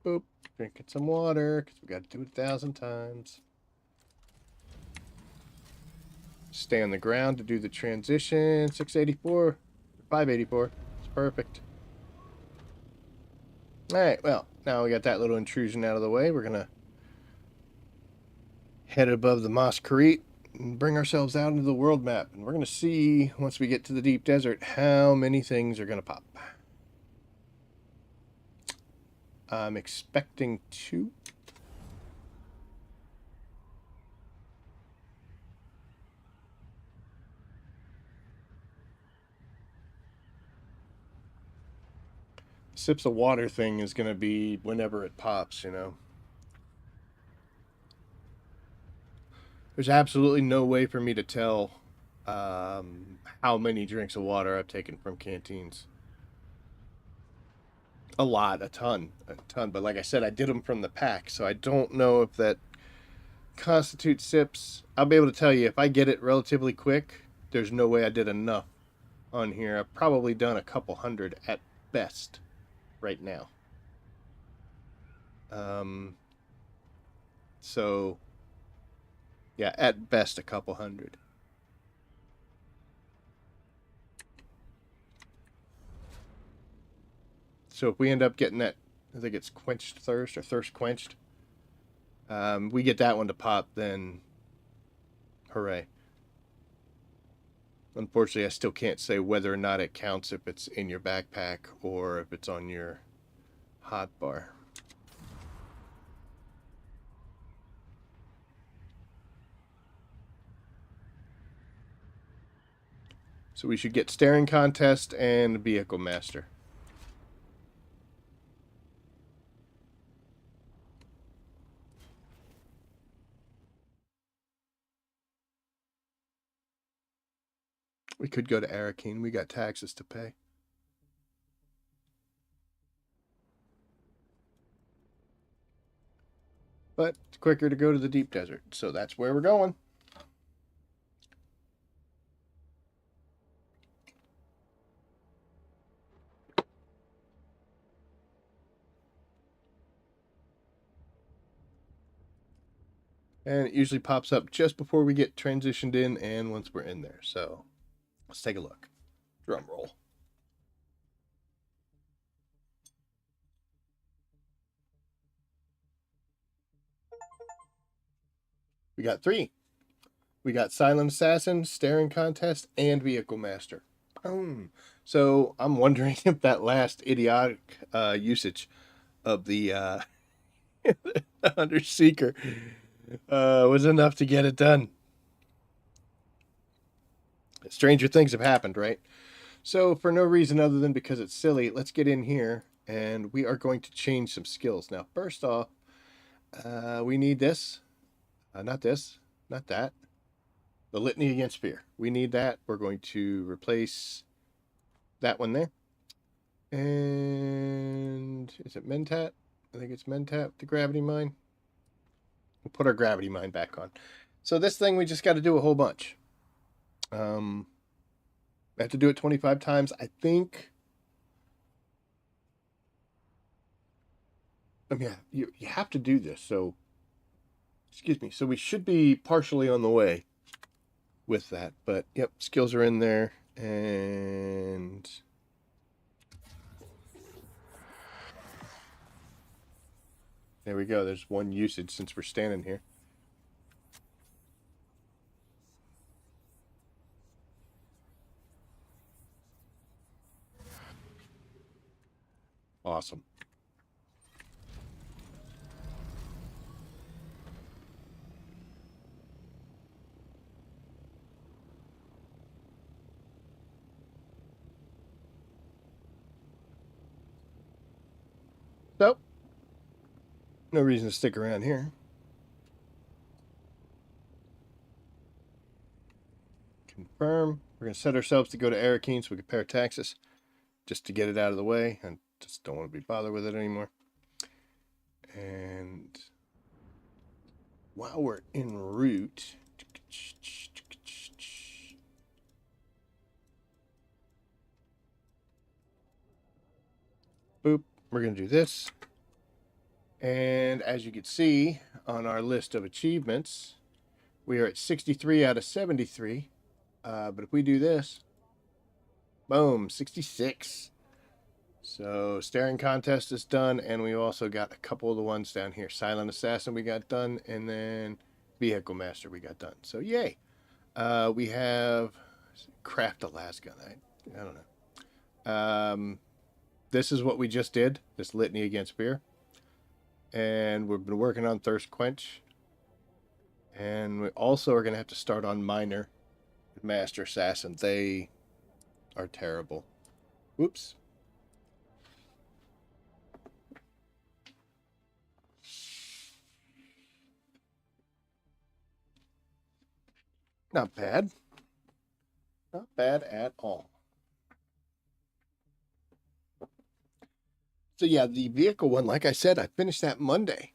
Boop. Drinking some water because we got to do it 1,000 times. Stay on the ground to do the transition. 684, 584. It's perfect. All right, well, now we got that little intrusion out of the way. We're going to head above the Masquerite and bring ourselves out into the world map. And we're going to see, once we get to the deep desert, how many things are going to pop. I'm expecting 2. Sips of water thing is going to be whenever it pops, you know. There's absolutely no way for me to tell how many drinks of water I've taken from canteens. A lot, a ton. But like I said, I did them from the pack, so I don't know if that constitutes sips. I'll be able to tell you if I get it relatively quick, there's no way I did enough on here. I've probably done a couple hundred at best right now. So yeah, at best a couple hundred. So if we end up getting that, I think it's quenched thirst or thirst quenched, we get that one to pop, then hooray. Unfortunately, I still can't say whether or not it counts if it's in your backpack or if it's on your hot bar. So we should get staring contest and vehicle master. We could go to Arakeen. We got taxes to pay. But it's quicker to go to the deep desert. So that's where we're going. And it usually pops up just before we get transitioned in and once we're in there. So let's take a look. Drum roll. We got 3. We got Silent Assassin, Staring Contest, and Vehicle Master. So I'm wondering if that last idiotic usage of the Hunter Seeker was enough to get it done. Stranger things have happened, right? So for no reason other than because it's silly, let's get in here and we are going to change some skills. Now, first off, we need this. Not this, not that. The Litany Against Fear. We need that. We're going to replace that one there. And is it Mentat? I think it's Mentat, the Gravity Mine. We'll put our Gravity Mine back on. So this thing, we just got to do a whole bunch. I have to do it 25 times. I think. I mean, you have to do this. So, excuse me. So we should be partially on the way with that. But, yep, skills are in there. And there we go. There's one usage since we're standing here. Awesome. So, no reason to stick around here. Confirm. We're going to set ourselves to go to Arakeen so we can pay our taxes just to get it out of the way. I just don't want to be bothered with it anymore. And while we're en route, boop, we're going to do this. And as you can see on our list of achievements, we are at 63 out of 73. But if we do this, boom, 66. So Staring Contest is done, and we also got a couple of the ones down here. Silent Assassin we got done, and then Vehicle Master we got done. So yay. We have Craft the Last Gun. I don't know. This is what we just did, this Litany Against Fear. And we've been working on Thirst Quench. And we also are going to have to start on Minor Master Assassin. They are terrible. Whoops. Not bad. Not bad at all. So yeah, the vehicle one, like I said, I finished that Monday.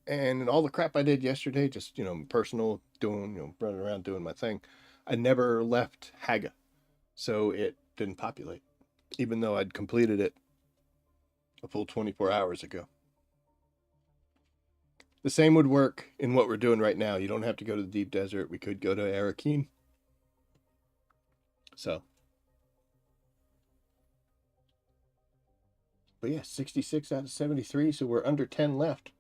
And all the crap I did yesterday, just, personal, doing, running around doing my thing, I never left Haga. So it didn't populate, even though I'd completed it a full 24 hours ago. The same would work in what we're doing right now. You don't have to go to the deep desert. We could go to Arakeen. So, but yeah, 66 out of 73. So we're under 10 left.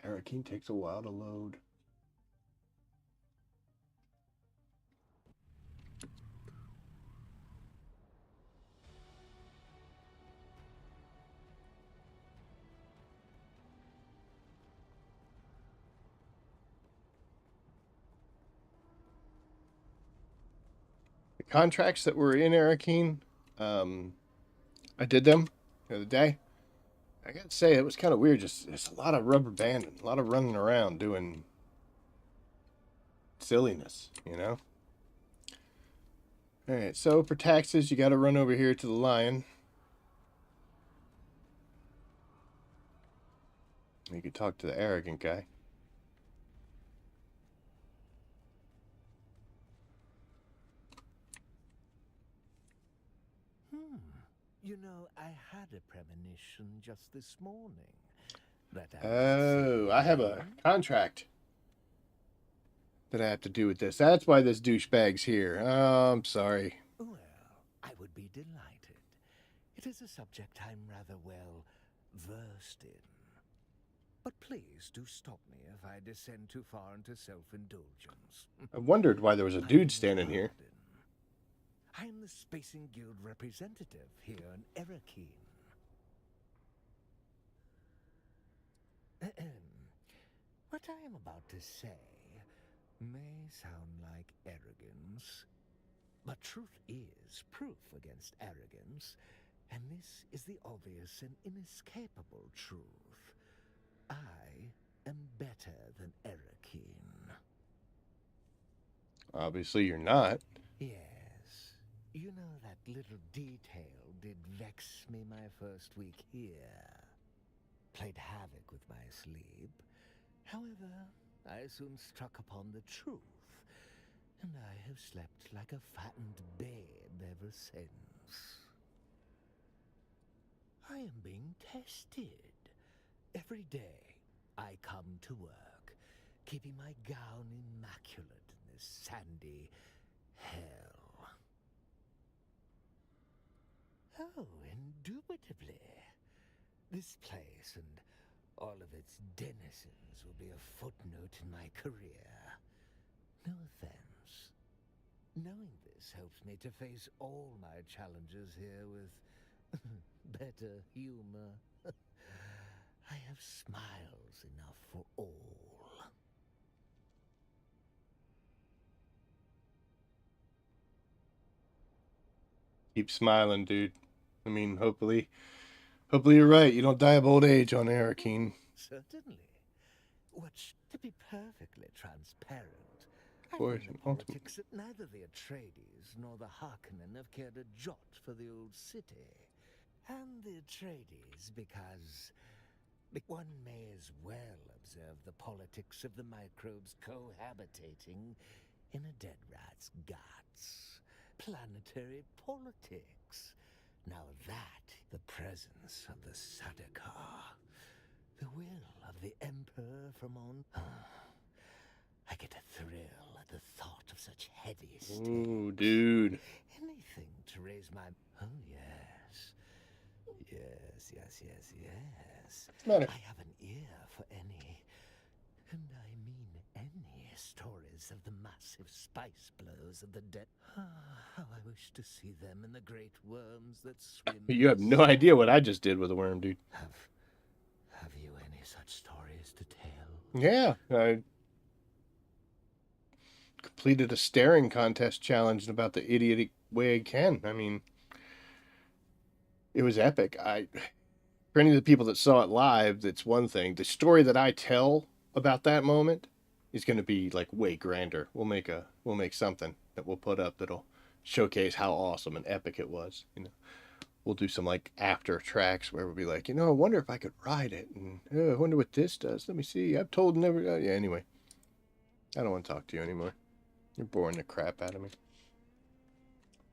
Arakeen takes a while to load. The contracts that were in Arakeen, I did them the other day. I gotta say, it was kind of weird. Just a lot of rubber banding, a lot of running around doing silliness, All right, so for taxes, you got to run over here to the lion. You could talk to the arrogant guy. You know, I had a premonition just this morning that I would Oh, see I have a again. contract that I have to do with this. That's why this douchebag's here. Oh, I'm sorry. Well, I would be delighted. It is a subject I'm rather well versed in. But please do stop me if I descend too far into self-indulgence. I wondered why there was a My dude name is standing here. Arden. I am the Spacing Guild representative here in Erakeen. What I am about to say may sound like arrogance, but truth is proof against arrogance, and this is the obvious and inescapable truth. I am better than Erakeen. Obviously, you're not. Yes, you know that little detail did vex me my first week here. Played havoc with my sleep. However, I soon struck upon the truth, and I have slept like a fattened babe ever since. I am being tested. Every day, I come to work, keeping my gown immaculate in this sandy hell. Oh, indubitably. This place and all of its denizens will be a footnote in my career. No offense. Knowing this helps me to face all my challenges here with better humor. I have smiles enough for all. Keep smiling, dude. I mean, hopefully you're right. You don't die of old age on Arakeen. Certainly. Which, to be perfectly transparent, I've Force learned the and ultimate. politics that neither the Atreides nor the Harkonnen have cared a jot for the old city. And the Atreides because one may as well observe the politics of the microbes cohabitating in a dead rat's guts. Planetary politics. Now that, the presence of the Sadakar, the will of the Emperor from on... I get a thrill at the thought of such heady stakes. Ooh, dude. Anything to raise my... Oh, yes. Yes. What's the matter? I have an ear for any, and I mean any, stories of the massive spice blows of the dead. How I wish to see them and the great worms that swim. You have no idea what I just did with a worm, dude. Have you any such stories to tell? Yeah, I completed a staring contest challenge in about the idiotic way I can. I mean, it was epic. For any of the people that saw it live, that's one thing. The story that I tell about that moment is going to be like way grander. We'll make something that we'll put up that'll showcase how awesome and epic it was. You know, we'll do some like after tracks where we'll be like, I wonder if I could ride it, and I wonder what this does. Let me see. I've told never. Yeah. Anyway, I don't want to talk to you anymore. You're boring the crap out of me.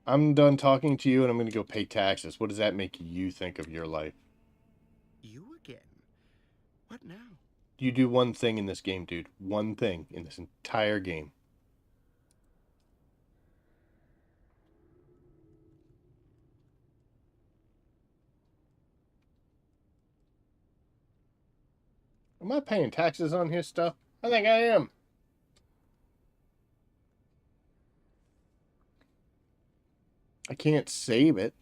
I'm done talking to you, and I'm going to go pay taxes. What does that make you think of your life? You again? What now? You do one thing in this game, dude. One thing in this entire game. Am I paying taxes on his stuff? I think I am. I can't save it.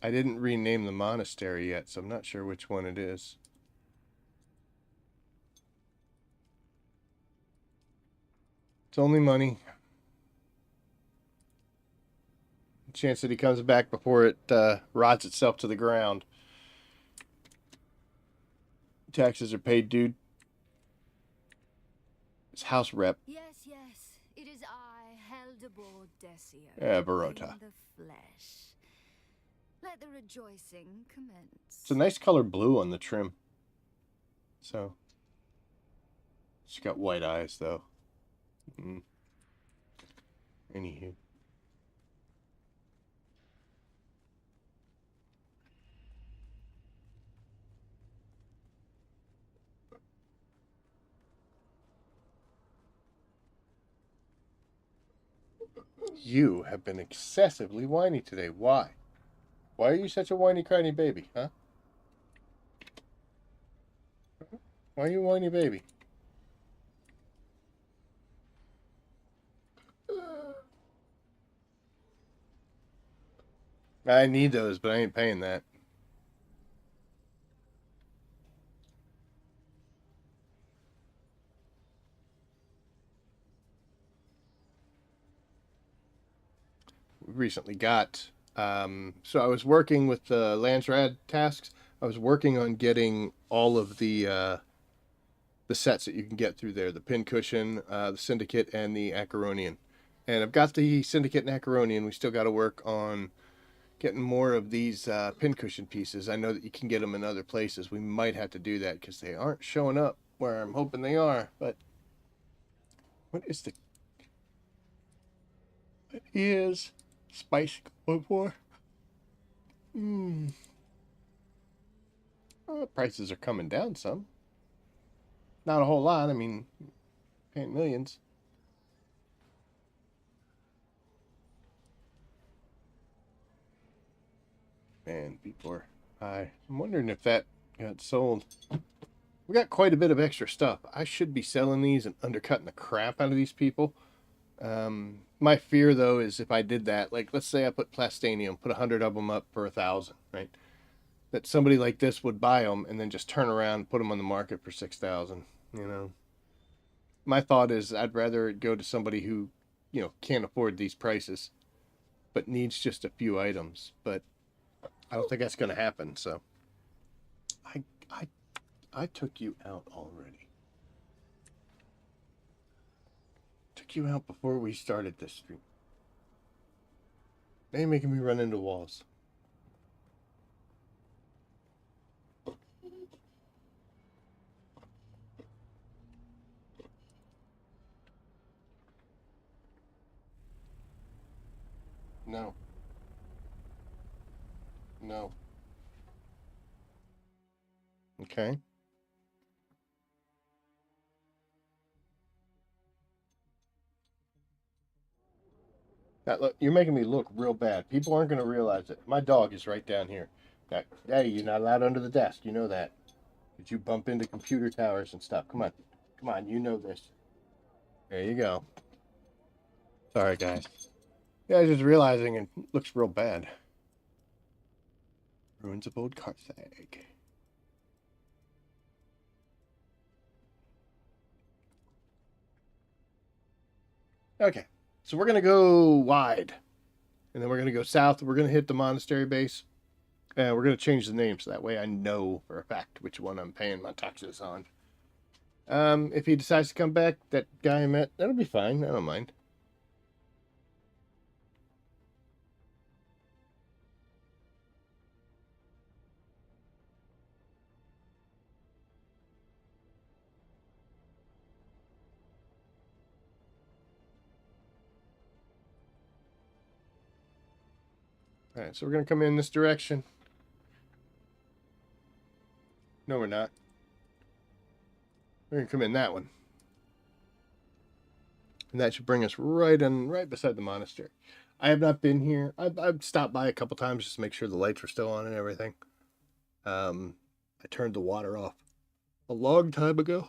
I didn't rename the monastery yet, so I'm not sure which one it is. It's only money. Chance that he comes back before it rots itself to the ground. Taxes are paid, dude. It's house rep. Yes. It is I, Heldebor Desio. Barota. In the flesh. Let the rejoicing commence. It's a nice color blue on the trim. So. She's got white eyes, though. Anywho. You have been excessively whiny today. Why? Why are you such a whiny, crying baby, huh? Why are you a whiny baby? I need those, but I ain't paying that. We recently got. So I was working with the Landsrad tasks. I was working on getting all of the sets that you can get through there: the Pincushion, the Syndicate, and the Acheronian. And I've got the Syndicate and Acheronian. We still got to work on getting more of these Pincushion pieces. I know that you can get them in other places. We might have to do that because they aren't showing up where I'm hoping they are. But what is Spice going for? Prices are coming down some. Not a whole lot. I mean, paying millions. Man, people are high. I'm wondering if that got sold. We got quite a bit of extra stuff. I should be selling these and undercutting the crap out of these people. My fear though is if I did that, like let's say I put Plastanium, put 100 of them up for 1,000, right? That somebody like this would buy them and then just turn around and put them on the market for 6,000. You know, my thought is I'd rather it go to somebody who, can't afford these prices, but needs just a few items. But I don't think that's going to happen. So I, I, I took you out already. Took you out before we started this stream. Now you're making me run into walls. No. No. Okay. Now, look, you're making me look real bad. People aren't going to realize it. My dog is right down here. Now, hey, you're not allowed under the desk. You know that. Did you bump into computer towers and stuff? Come on. Come on. You know this. There you go. Sorry, guys. Yeah, I was just realizing it looks real bad. Ruins of Old Carthage. Okay. So we're going to go wide. And then we're going to go south. We're going to hit the monastery base. And we're going to change the name so that way I know for a fact which one I'm paying my taxes on. If he decides to come back, that guy I met, that'll be fine. I don't mind. All right, so we're going to come in this direction. No, we're not. We're going to come in that one. And that should bring us right beside the monastery. I have not been here. I've stopped by a couple times just to make sure the lights were still on and everything. I turned the water off a long time ago.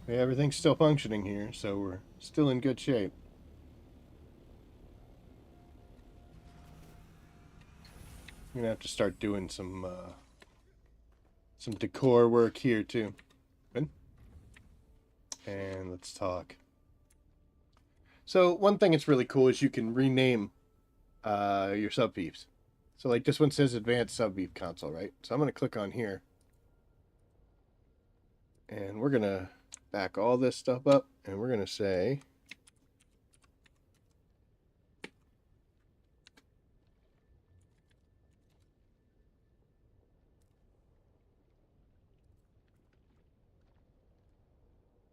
Yeah, everything's still functioning here, so we're still in good shape. I'm gonna have to start doing some decor work here too. Good. And let's talk. So one thing that's really cool is you can rename your sub beefs. So like this one says advanced sub beef console, right? So I'm gonna click on here, and we're gonna back all this stuff up, and we're gonna say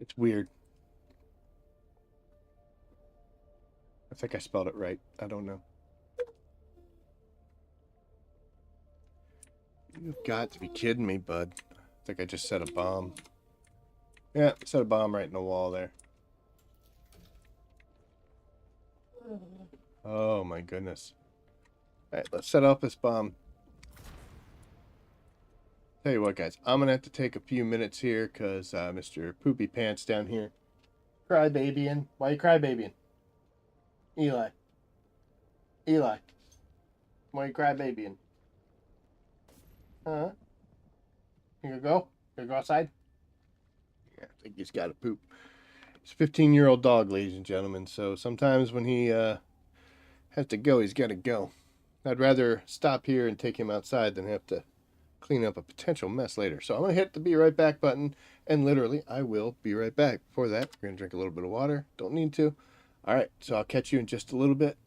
it's weird. I think I spelled it right. I don't know. You've got to be kidding me, bud. I think I just set a bomb. Yeah, set a bomb right in the wall there. Oh my goodness. Alright, let's set off this bomb. Tell you what, guys, I'm gonna have to take a few minutes here because Mr. Poopy Pants down here crybabying. Why you crybabying? Eli. Eli. Why you crybabying? Huh? You gonna go? You gonna go outside? Yeah, I think he's got to poop. He's a 15-year-old dog, ladies and gentlemen, so sometimes when he has to go, he's got to go. I'd rather stop here and take him outside than have to clean up a potential mess later. So I'm going to hit the be right back button, and literally, I will be right back. Before that, we're going to drink a little bit of water. Don't need to. All right, so I'll catch you in just a little bit.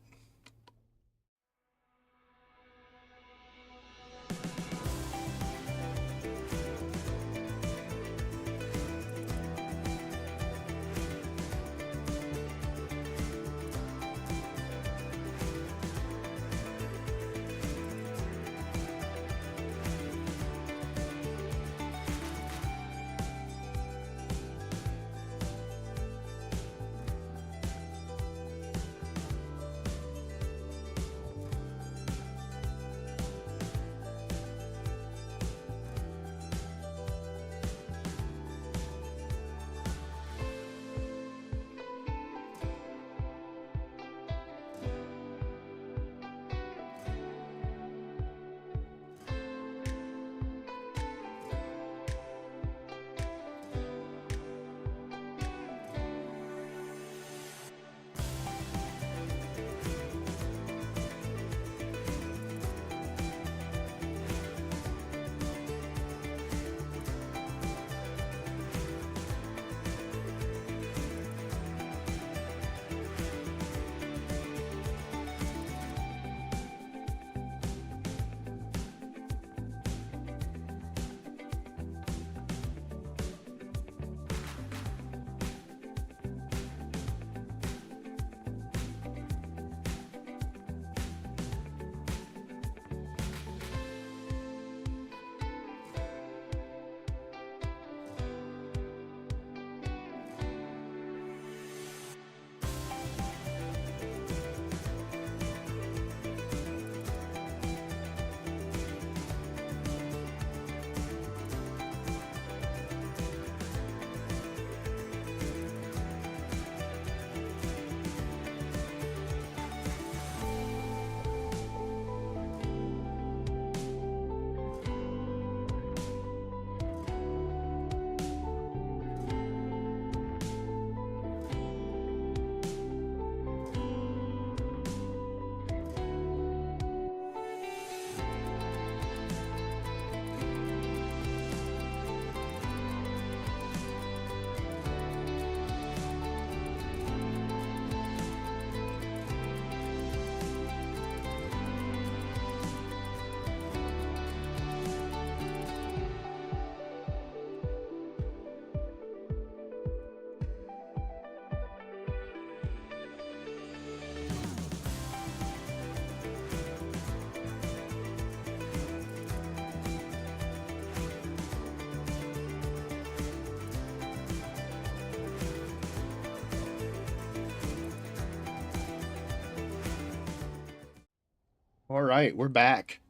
All right, we're back.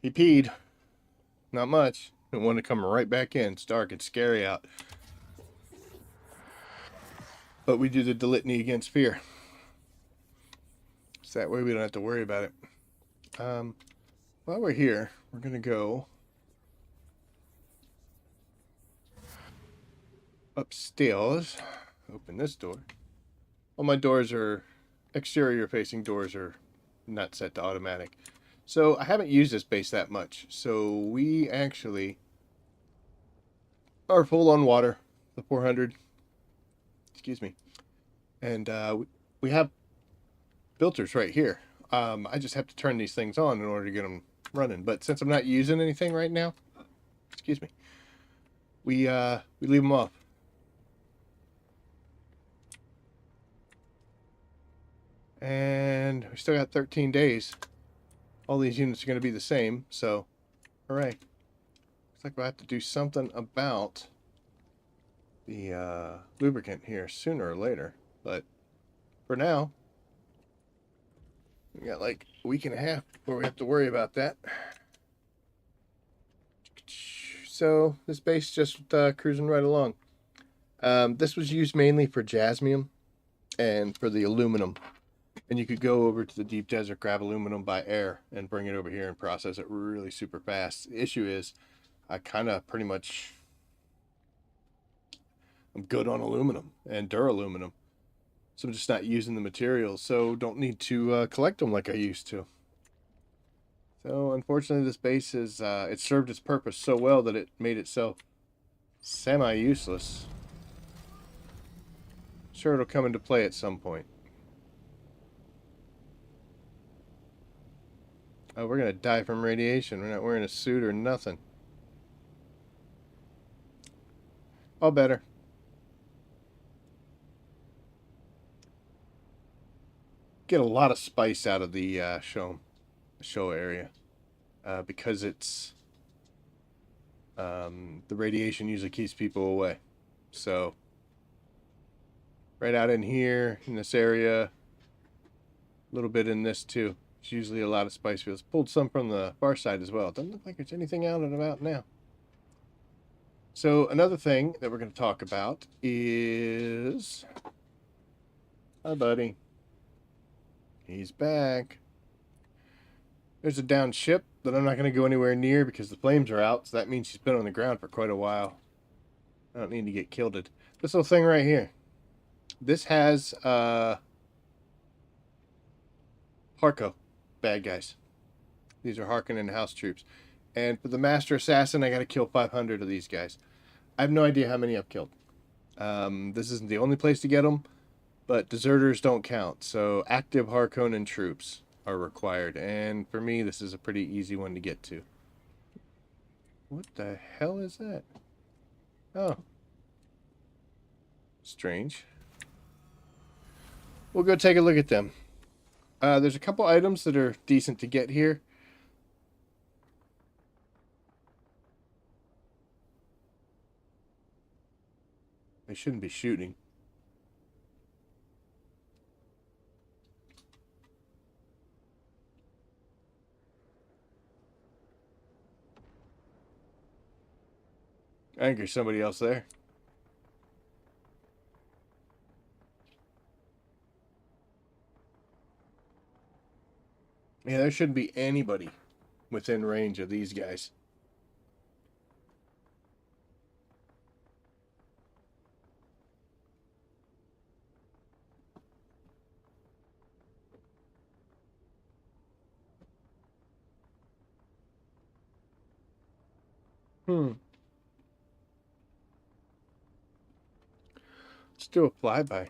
He peed. Not much. It wanted to come right back in. It's dark. It's scary out. But we do the litany against fear. So that way we don't have to worry about it. While we're here, we're going to go upstairs. Open this door. All my doors are exterior facing doors are not set to automatic. So I haven't used this base that much. So we actually are full on water, the 400. Excuse me. And we have filters right here. I just have to turn these things on in order to get them running. But since I'm not using anything right now, excuse me, we leave them off. And we still got 13 days. All these units are going to be the same, so Hooray. Looks like we'll have to do something about the lubricant here sooner or later. But for now, we got like a week and a half before we have to worry about that. So this base just cruising right along. This was used mainly for jasmium and for the aluminum. And you could go over to the deep desert, grab aluminum by air, and bring it over here and process it really super fast. The issue is I kind of pretty much I'm good on aluminum and duraluminum. So I'm just not using the materials, so don't need to collect them like I used to. So unfortunately this base is, it served its purpose so well that it made itself semi-useless. Sure, it'll come into play at some point. Oh, we're gonna die from radiation. We're not wearing a suit or nothing. All better. Get a lot of spice out of the show area because it's the radiation usually keeps people away. So right out in here in this area, a little bit in this too. It's usually a lot of spice fields. Pulled some from the far side as well. Doesn't look like there's anything out and about now. So another thing that we're going to talk about is... Hi, buddy. He's back. There's a downed ship that I'm not going to go anywhere near because the flames are out. So that means she's been on the ground for quite a while. I don't need to get killed. This little thing right here. This has Harco bad guys. These are Harkonnen house troops. And for the Master Assassin, I got to kill 500 of these guys. I have no idea how many I've killed. This isn't the only place to get them, but deserters don't count. So active Harkonnen troops are required. And for me, this is a pretty easy one to get to. What the hell is that? Oh. Strange. We'll go take a look at them. There's a couple items that are decent to get here. They shouldn't be shooting. I think there's somebody else there. Yeah, there shouldn't be anybody within range of these guys. Let's do a flyby.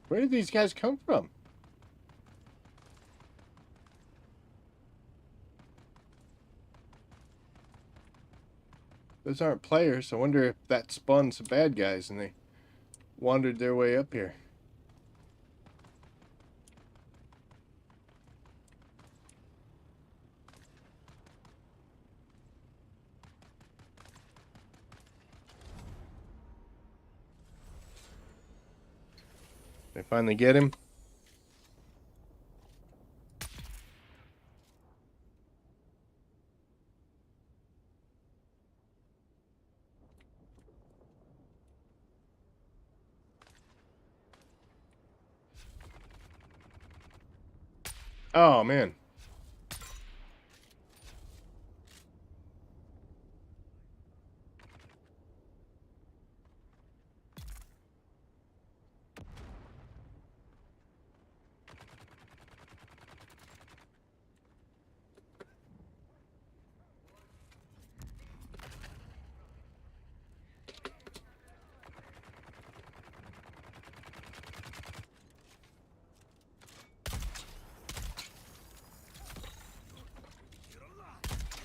Where did these guys come from? Those aren't players. I wonder if that spawned some bad guys and they wandered their way up here. They finally get him. Oh, man.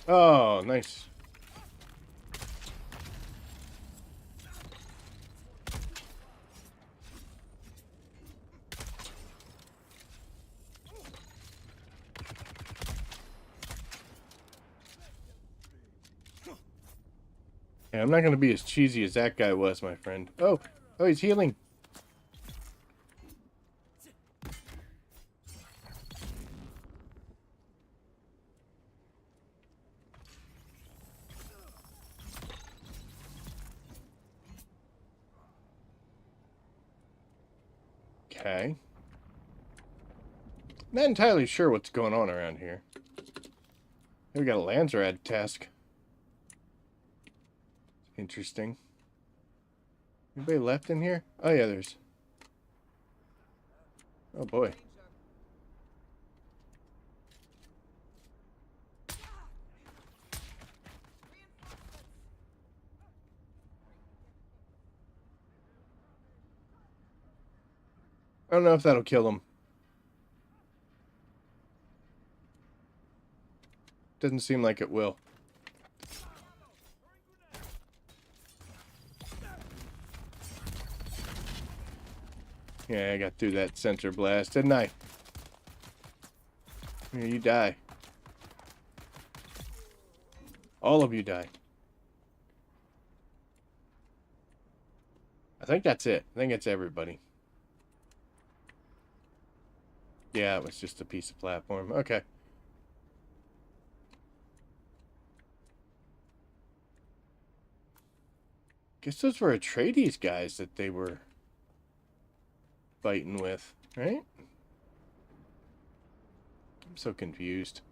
Oh, nice. Yeah, I'm not going to be as cheesy as that guy was, my friend. Oh, oh, he's healing. Okay. Not entirely sure what's going on around here. We got a Lanzarad task. Interesting. Anybody left in here? Oh, yeah, there's... Oh, boy. I don't know if that'll kill him. Doesn't seem like it will. Yeah, I got through that sensor blast, didn't I? Yeah, you die. All of you die. I think that's it. I think it's everybody. Yeah, it was just a piece of platform. Okay. Guess those were Atreides guys that they were fighting with, right? I'm so confused.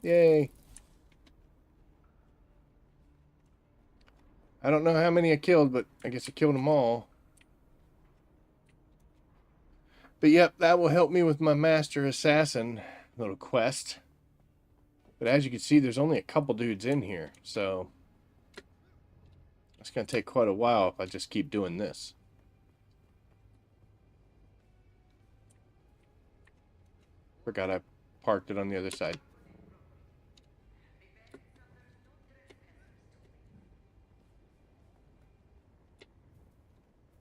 Yay. I don't know how many I killed, but I guess I killed them all. But yep, that will help me with my Master Assassin little quest. But as you can see, there's only a couple dudes in here, so it's going to take quite a while if I just keep doing this. Forgot I parked it on the other side.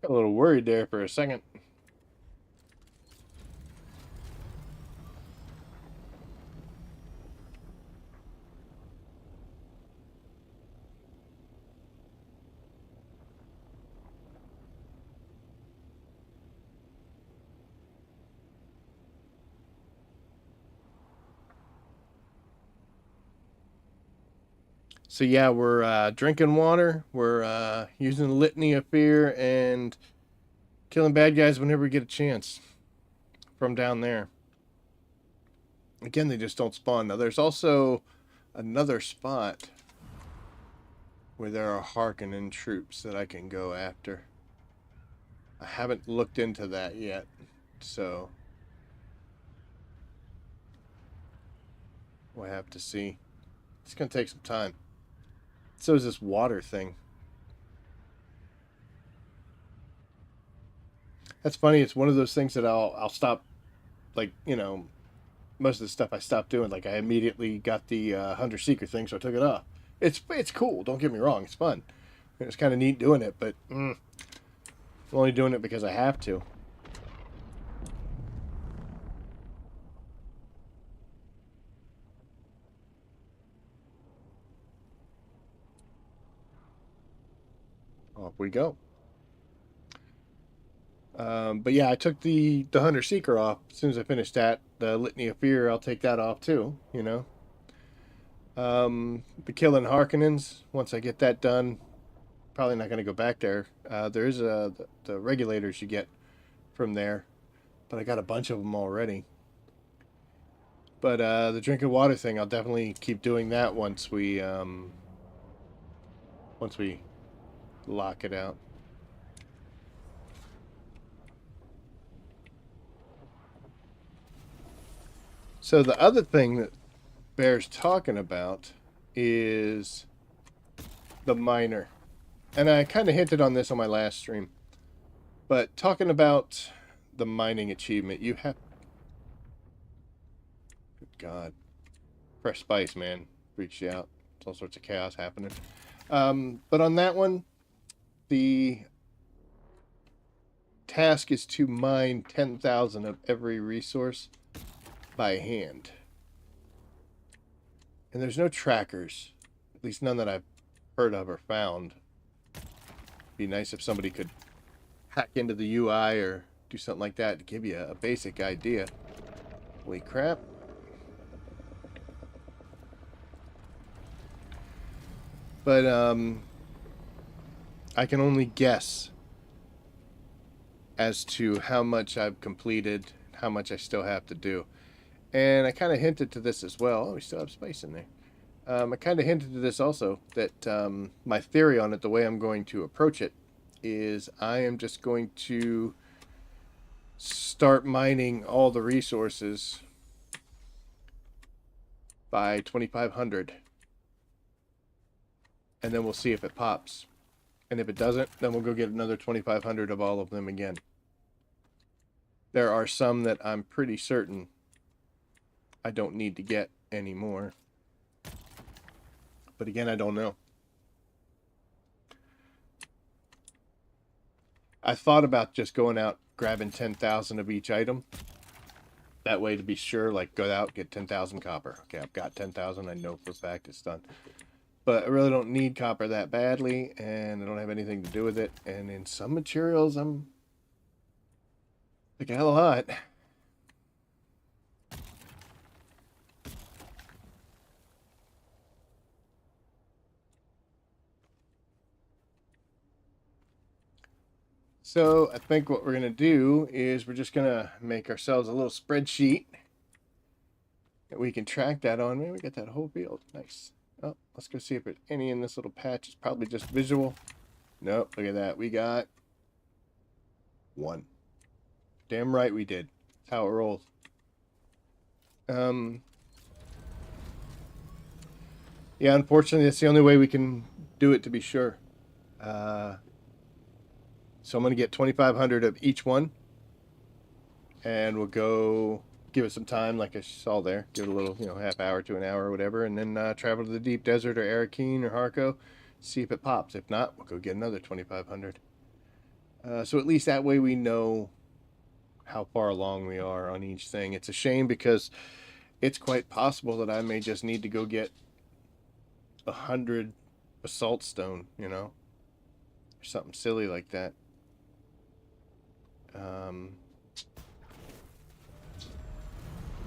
Got a little worried there for a second. So yeah, we're drinking water. We're using the litany of fear and killing bad guys whenever we get a chance from down there. Again, they just don't spawn. Now, there's also another spot where there are Harkonnen troops that I can go after. I haven't looked into that yet, so we'll have to see. It's going to take some time. So is this water thing. That's funny. It's one of those things that I'll stop, like, you know, most of the stuff I stopped doing. Like, I immediately got the Hunter Seeker thing, so I took it off. It's cool. Don't get me wrong. It's fun. It's kind of neat doing it, but I'm only doing it because I have to. Off we go. But yeah, I took the Hunter Seeker off as soon as I finished that. The Litany of Fear, I'll take that off too. You know. The killing Harkonnens. Once I get that done, probably not going to go back there. There is the regulators you get from there, but I got a bunch of them already. But the drinking water thing, I'll definitely keep doing that once we lock it out. So the other thing that bears talking about is the miner. And I kind of hinted on this on my last stream. But talking about the mining achievement, you have... Good God. Fresh spice, man. Freaks you out. There's all sorts of chaos happening. But on that one, the task is to mine 10,000 of every resource by hand. And there's no trackers. At least none that I've heard of or found. Be nice if somebody could hack into the UI or do something like that to give you a basic idea. Holy crap. But I can only guess as to how much I've completed, how much I still have to do. And I kind of hinted to this as well. Oh, we still have space in there. I kind of hinted to this also, that my theory on it, the way I'm going to approach it, is I am just going to start mining all the resources by 2,500. And then we'll see if it pops. And if it doesn't, then we'll go get another 2,500 of all of them again. There are some that I'm pretty certain I don't need to get anymore. But again, I don't know. I thought about just going out, grabbing 10,000 of each item. That way, to be sure, like, go out, get 10,000 copper. Okay, I've got 10,000. I know for a fact it's done. But I really don't need copper that badly, and I don't have anything to do with it. And in some materials, I got a lot. So I think what we're going to do is we're just going to make ourselves a little spreadsheet that we can track that on. Maybe we got that whole field. Nice. Oh, let's go see if there's any in this little patch. It's probably just visual. Nope, look at that. We got one. Damn right we did. That's how it rolls. Yeah, unfortunately, that's the only way we can do it, to be sure. So I'm going to get 2,500 of each one. And we'll go give it some time, like I saw there. Give it a little, half hour to an hour or whatever. And then travel to the deep desert or Arakeen or Harco. See if it pops. If not, we'll go get another 2,500. So at least that way we know how far along we are on each thing. It's a shame because it's quite possible that I may just need to go get 100 basalt stone, or something silly like that.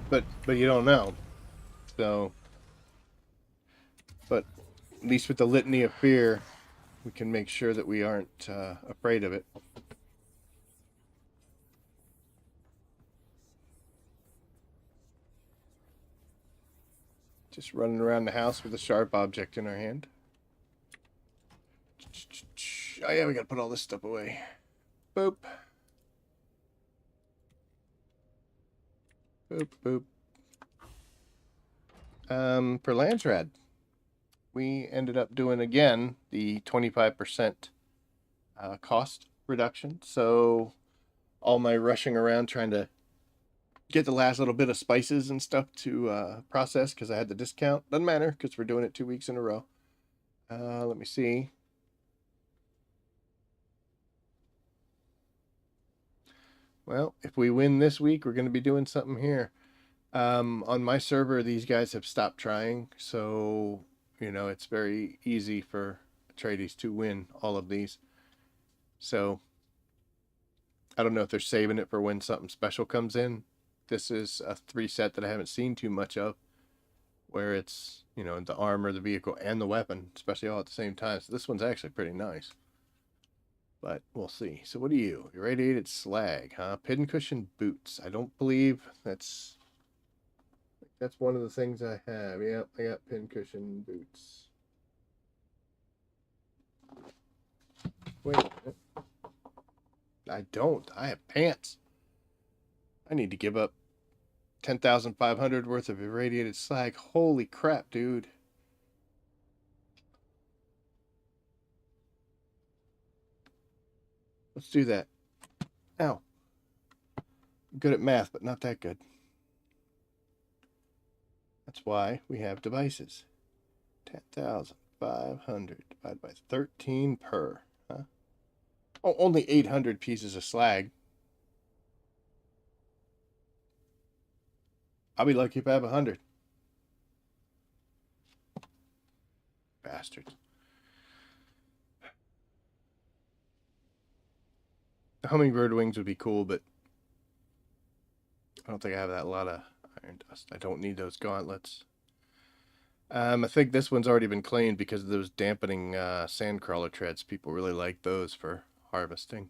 But you don't know. So, but at least with the litany of fear, we can make sure that we aren't afraid of it. Just running around the house with a sharp object in our hand. Oh yeah, we gotta put all this stuff away. Boop. Boop, boop. For Landsrad, we ended up doing, again, the 25% cost reduction. So all my rushing around trying to get the last little bit of spices and stuff to process because I had the discount. Doesn't matter because we're doing it 2 weeks in a row. Let me see. Well, if we win this week, we're going to be doing something here. On my server, these guys have stopped trying, so it's very easy for Atreides to win all of these. So I don't know if they're saving it for when something special comes in. This is a 3 set that I haven't seen too much of, where it's the armor, the vehicle, and the weapon, especially all at the same time. So this one's actually pretty nice. But we'll see. So what are you? Irradiated slag, huh? Pincushion boots. I don't believe that's one of the things I have. Yep, I got pincushion boots. Wait a minute. I don't. I have pants. I need to give up 10,500 worth of irradiated slag. Holy crap, dude. Let's do that. Ow. Good at math, but not that good. That's why we have devices. 10,500 divided by 13 per. Huh? Oh, only 800 pieces of slag. I'll be lucky if I have 100. Bastards. The hummingbird wings would be cool, but I don't think I have that lot of iron dust. I don't need those gauntlets. I think this one's already been cleaned because of those dampening sandcrawler treads. People really like those for harvesting.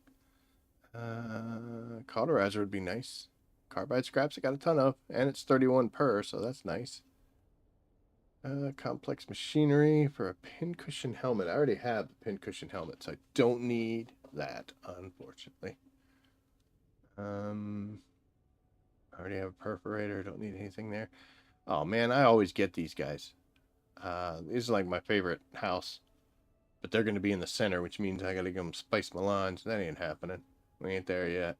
Cauterizer would be nice. Carbide scraps I got a ton of, and it's 31 per, so that's nice. Complex machinery for a pincushion helmet. I already have the pincushion helmet, so I don't need that, unfortunately. I already have a perforator. Don't need anything there. Oh man, I always get these guys. These are like my favorite house, but they're going to be in the center, which means I got to give them spice melons. That ain't happening. We ain't there yet.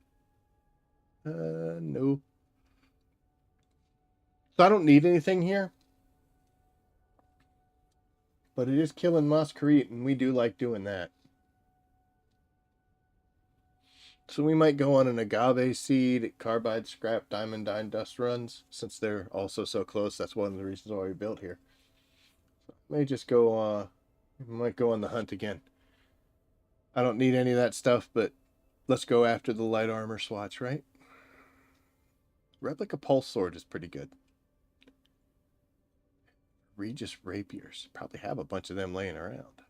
No. So I don't need anything here. But it is killing Mosquerite, and we do like doing that. So we might go on an agave seed, carbide scrap, diamond dine dust runs, since they're also so close. That's one of the reasons why we built here. So may just go, might go on the hunt again. I don't need any of that stuff, but let's go after the light armor swatch, right? Replica pulse sword is pretty good. Regis rapiers. Probably have a bunch of them laying around.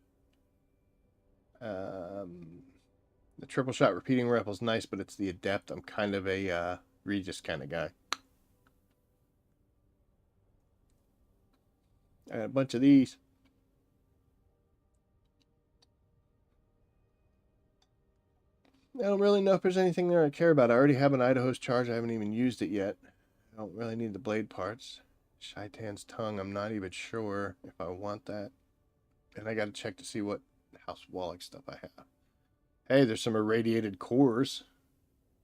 The triple shot repeating rifle is nice, but it's the adept. I'm kind of a Regis kind of guy. I got a bunch of these. I don't really know if there's anything there I care about. I already have an Idaho's charge. I haven't even used it yet. I don't really need the blade parts. Shaitan's tongue, I'm not even sure if I want that. And I got to check to see what House Wallach stuff I have. Hey, there's some irradiated cores.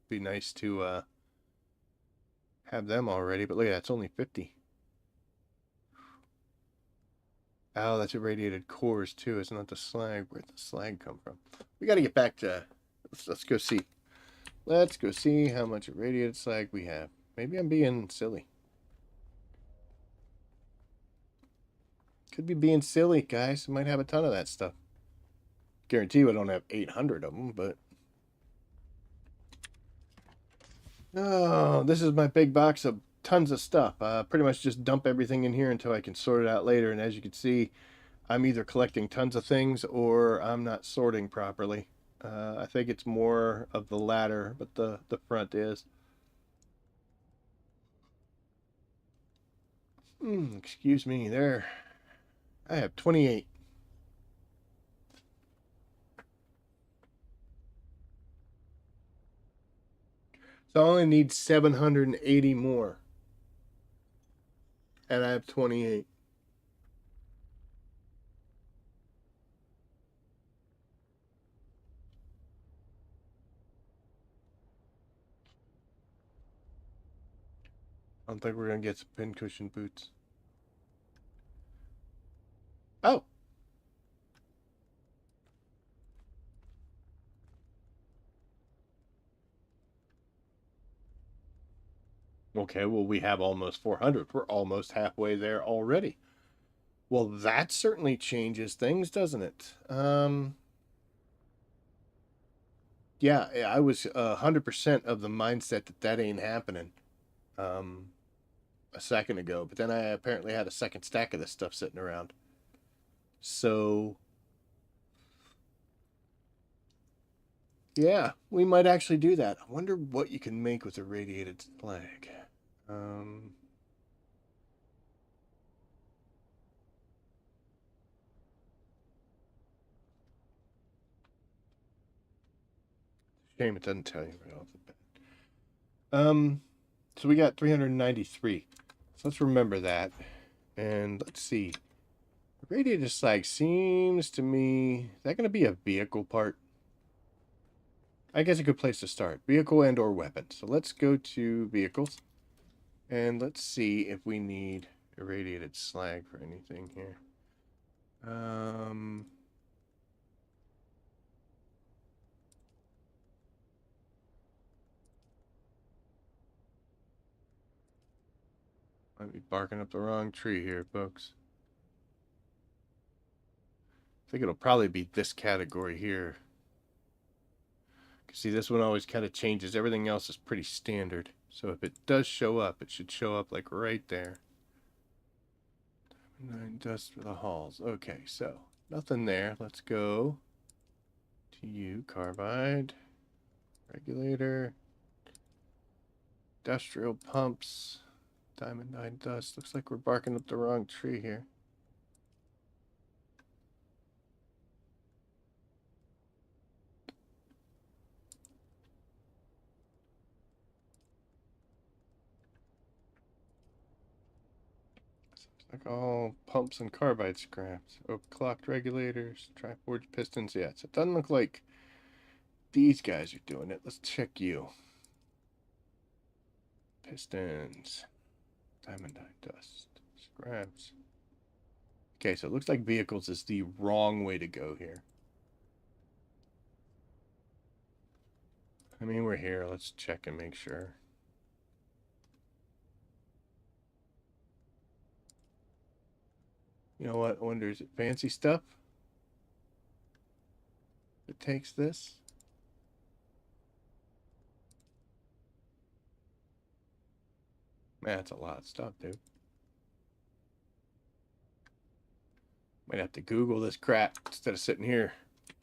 Be nice to have them already, but look at that, it's only 50. Oh, that's irradiated cores too. It's not the slag. Where'd the slag come from? We got to get back to... Let's go see. Let's go see how much irradiated slag we have. Maybe I'm being silly. Could be being silly, guys. I might have a ton of that stuff. Guarantee we don't have 800 of them, but... Oh, this is my big box of tons of stuff. Pretty much just dump everything in here until I can sort it out later. And as you can see, I'm either collecting tons of things or I'm not sorting properly. I think it's more of the latter, but the front is. Excuse me, there. I have 28. So I only need 780 more. And I have 28. I don't think we're going to get some pincushion boots. Oh! Okay, well, we have almost 400. We're almost halfway there already. Well, that certainly changes things, doesn't it? Yeah, I was 100% of the mindset that that ain't happening a second ago. But then I apparently had a second stack of this stuff sitting around. So, yeah, we might actually do that. I wonder what you can make with irradiated slag. Shame it doesn't tell you right off the bat. So we got 393. So let's remember that. And let's see. Radiated slag seems to me... Is that going to be a vehicle part? I guess a good place to start. Vehicle and or weapon. So let's go to vehicles. And let's see if we need irradiated slag for anything here. Might be barking up the wrong tree here, folks. I think it'll probably be this category here. See, this one always kind of changes. Everything else is pretty standard. So if it does show up, it should show up like right there. 9 dust for the halls. Okay, so nothing there. Let's go to you, carbide, regulator, industrial pumps, diamond 9 dust. Looks like we're barking up the wrong tree here. Like all pumps and carbide scraps. Overclocked regulators, tri-forged pistons. Yeah, so it doesn't look like these guys are doing it. Let's check you. Pistons. Diamond dust. Scraps. Okay, so it looks like vehicles is the wrong way to go here. I mean, we're here. Let's check and make sure. You know what? I wonder, is it fancy stuff that takes this? Man, that's a lot of stuff, dude. Might have to Google this crap instead of sitting here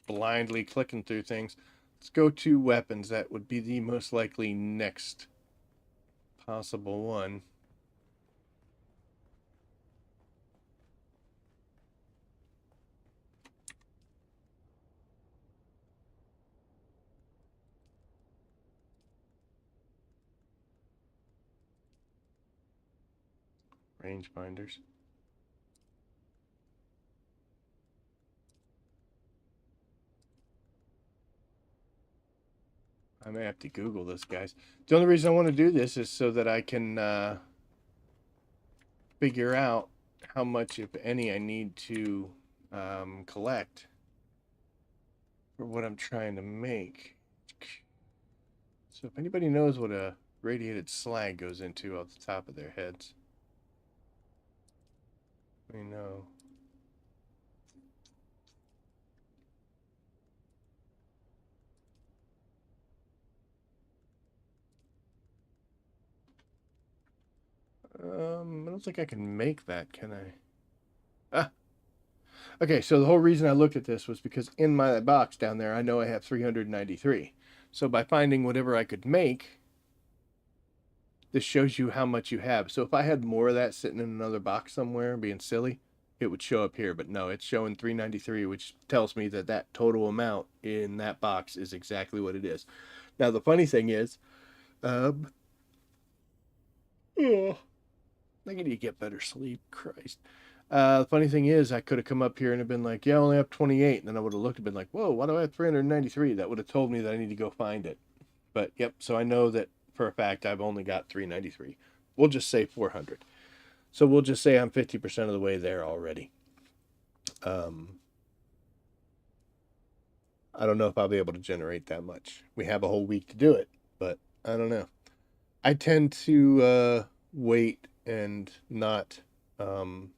blindly clicking through things. Let's go to weapons. That would be the most likely next possible one. Rangefinders. I may have to Google this, guys. The only reason I want to do this is so that I can figure out how much, if any, I need to collect for what I'm trying to make. So if anybody knows what a radiated slag goes into off the top of their heads, let me know. I don't think I can make that, can I? Ah. Okay, so the whole reason I looked at this was because in my box down there, I know I have 393. So by finding whatever I could make, this shows you how much you have. So if I had more of that sitting in another box somewhere, being silly, it would show up here. But no, it's showing 393, which tells me that that total amount in that box is exactly what it is. Now, the funny thing is, oh, I need to get better sleep. Christ. The funny thing is, I could have come up here and have been like, yeah, I only have 28. And then I would have looked and been like, whoa, why do I have 393? That would have told me that I need to go find it. But yep, so I know that for a fact I've only got 393. We'll just say 400. So we'll just say I'm 50% of the way there already. I don't know if I'll be able to generate that much. We have a whole week to do it, but I don't know. I tend to wait and not kind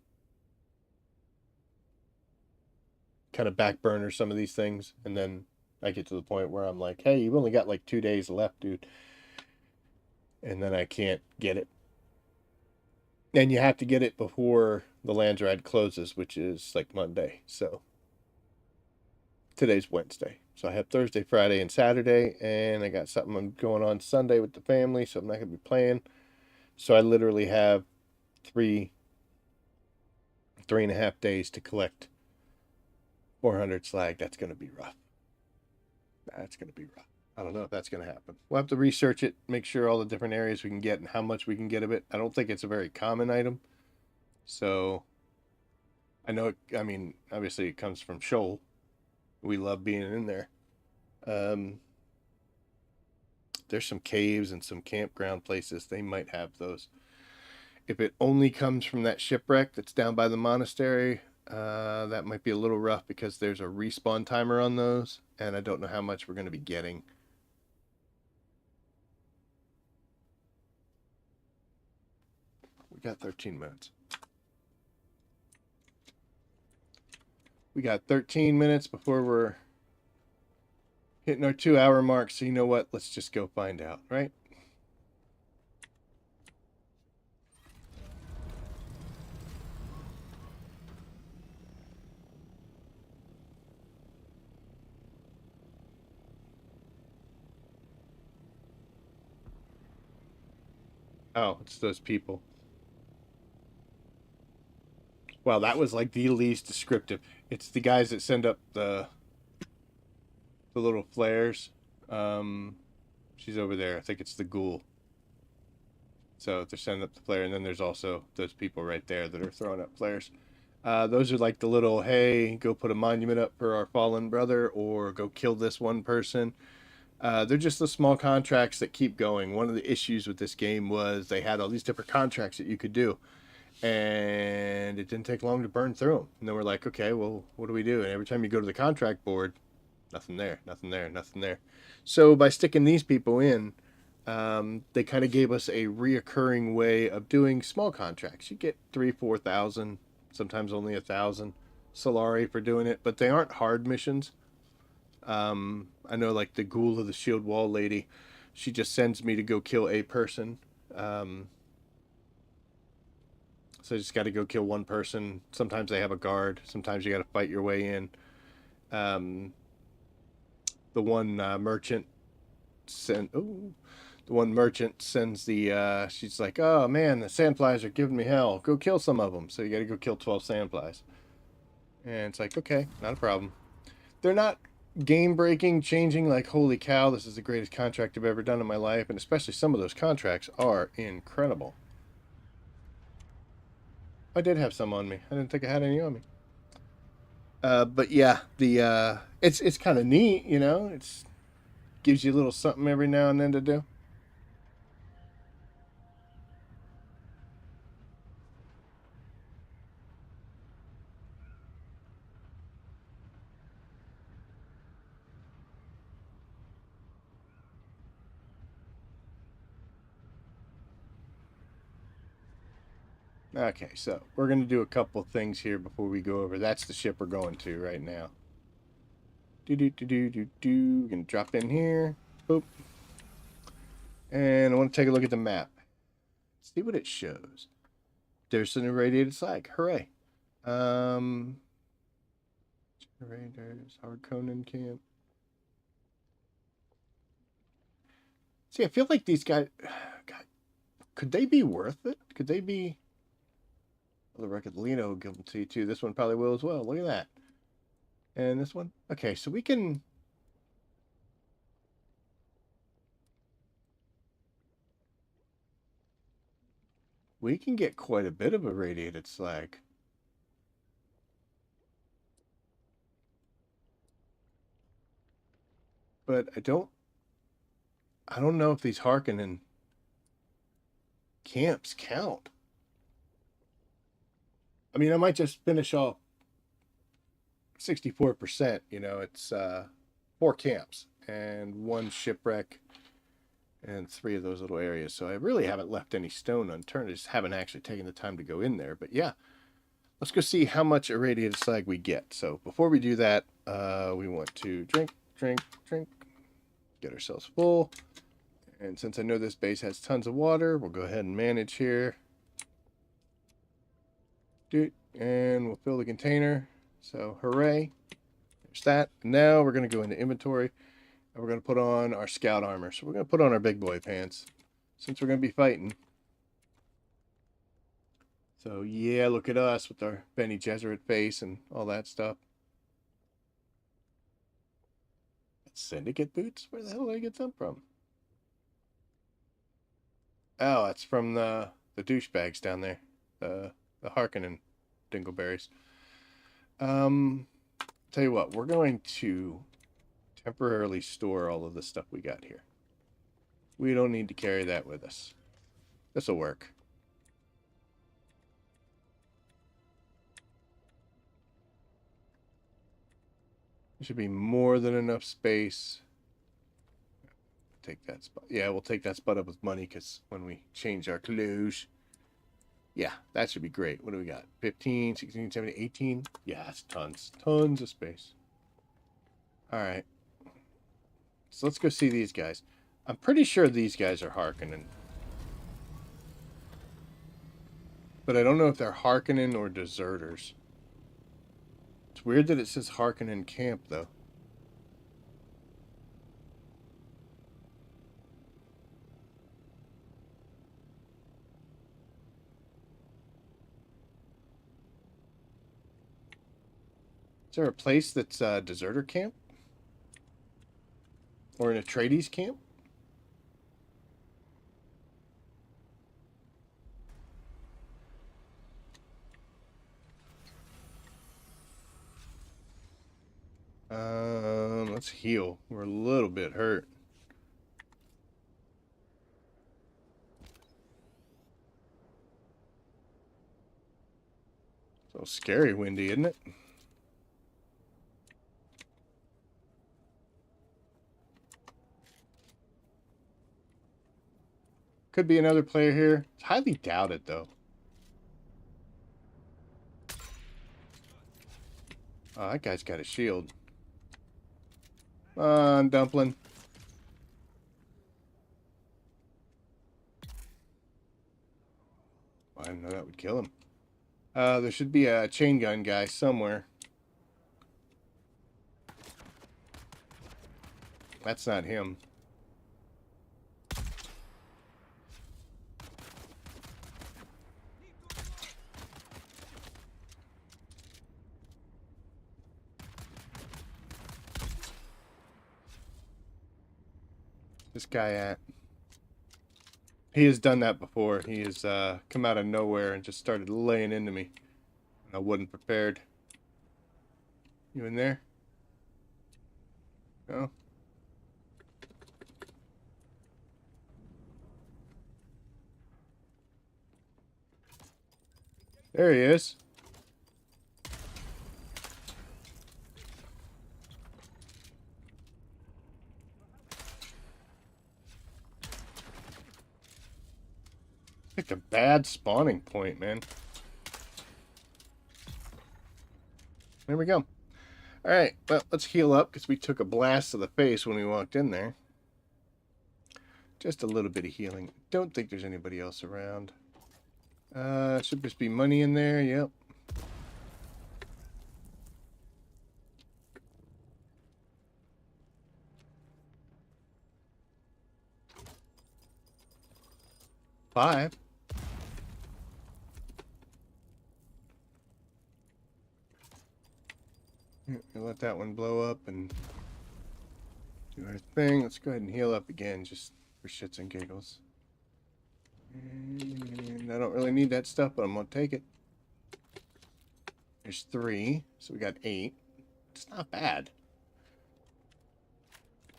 of back burner some of these things, and then I get to the point where I'm like, hey, you've only got like 2 days left, dude. And then I can't get it. And you have to get it before the Lands Ride closes, which is like Monday. So today's Wednesday. So I have Thursday, Friday, and Saturday, and I got something going on Sunday with the family, so I'm not going to be playing. So I literally have three and a half days to collect 400 slag. That's going to be rough. That's going to be rough. I don't know if that's going to happen. We'll have to research it, make sure all the different areas we can get and how much we can get of it. I don't think it's a very common item. So I know, I mean, obviously it comes from Shoal. We love being in there. there's some caves and some campground places. They might have those. If it only comes from that shipwreck that's down by the monastery, that might be a little rough because there's a respawn timer on those, and I don't know how much we're going to be getting. We got 13 minutes. We got 13 minutes before we're hitting our 2-hour mark, so you know what? Let's just go find out, right? Oh, it's those people. Well, that was like the least descriptive. It's the guys that send up the little flares. She's over there. I think it's the ghoul. So they're sending up the flare, and then there's also those people right there that are throwing up flares. Those are like the little, hey, go put a monument up for our fallen brother, or go kill this one person. They're just the small contracts that keep going. One of the issues with this game was they had all these different contracts that you could do, and it didn't take long to burn through them. And then we're like, okay, well, what do we do? And every time you go to the contract board, nothing there, nothing there, nothing there. So by sticking these people in, they kind of gave us a reoccurring way of doing small contracts. You get 3,000-4,000, sometimes only 1,000 Solari for doing it, but they aren't hard missions. I know, like the Ghoul of the Shield Wall lady, she just sends me to go kill a person. So I just got to go kill one person. Sometimes they have a guard. Sometimes you got to fight your way in. The one merchant sent. Oh, the one merchant sends the. She's like, oh man, the sandflies are giving me hell. Go kill some of them. So you got to go kill 12 sandflies. And it's like, okay, not a problem. They're not game breaking, changing like, holy cow, this is the greatest contract I've ever done in my life. And especially some of those contracts are incredible. I did have some on me. I didn't think I had any on me. But yeah, the it's kind of neat, you know. It's gives you a little something every now and then to do. Okay, so we're gonna do a couple things here before we go over. That's the ship we're going to right now. Do do do do do do. We're gonna drop in here. Boop. And I want to take a look at the map. See what it shows. There's an irradiated slag. Hooray. Generators, Howard Conan camp. See, I feel like these guys, God, could they be worth it? Could they be? Well, the record Lino will give them to you too. This one probably will as well. Look at that. And this one. Okay, so we can. We can get quite a bit of irradiated slag. But I don't know if these Harkonnen camps count. I mean, I might just finish off 64%. You know, it's 4 camps and 1 shipwreck and 3 of those little areas. So I really haven't left any stone unturned. I just haven't actually taken the time to go in there. But yeah, let's go see how much irradiated slag we get. So before we do that, we want to drink, get ourselves full. And since I know this base has tons of water, we'll go ahead and manage here. And we'll fill the container. So hooray. There's that. Now we're going to go into inventory. And we're going to put on our scout armor. So we're going to put on our big boy pants. Since we're going to be fighting. So yeah, look at us with our Benny Gesserit face and all that stuff. Syndicate boots? Where the hell did I get them from? Oh, it's from the douchebags down there. The Harkonnen dingleberries. Tell you what, we're going to temporarily store all of the stuff we got here. We don't need to carry that with us. This'll work. There should be more than enough space. Take that spot. Yeah, we'll take that spot up with money because when we change our clothes. Yeah, that should be great. What do we got? 15, 16, 17, 18? Yeah, that's tons. Tons of space. Alright. So let's go see these guys. I'm pretty sure these guys are Harkonnen. But I don't know if they're Harkonnen or deserters. It's weird that it says Harkonnen camp, though. Is there a place that's a deserter camp? Or an Atreides camp? Let's heal. We're a little bit hurt. So scary windy, isn't it? Could be another player here. It's highly doubted, though. Oh, that guy's got a shield. Come on, Dumpling. I didn't know that would kill him. There should be a chain gun guy somewhere. That's not him. This guy at? He has done that before. He has come out of nowhere and just started laying into me. I wasn't prepared. You in there? No? There he is. Picked a bad spawning point, man. There we go. Alright, well, let's heal up because we took a blast to the face when we walked in there. Just a little bit of healing. Don't think there's anybody else around. Should just be money in there, yep. Five. We'll let that one blow up and do our thing. Let's go ahead and heal up again, just for shits and giggles. And I don't really need that stuff, but I'm going to take it. There's 3, so we got 8. It's not bad.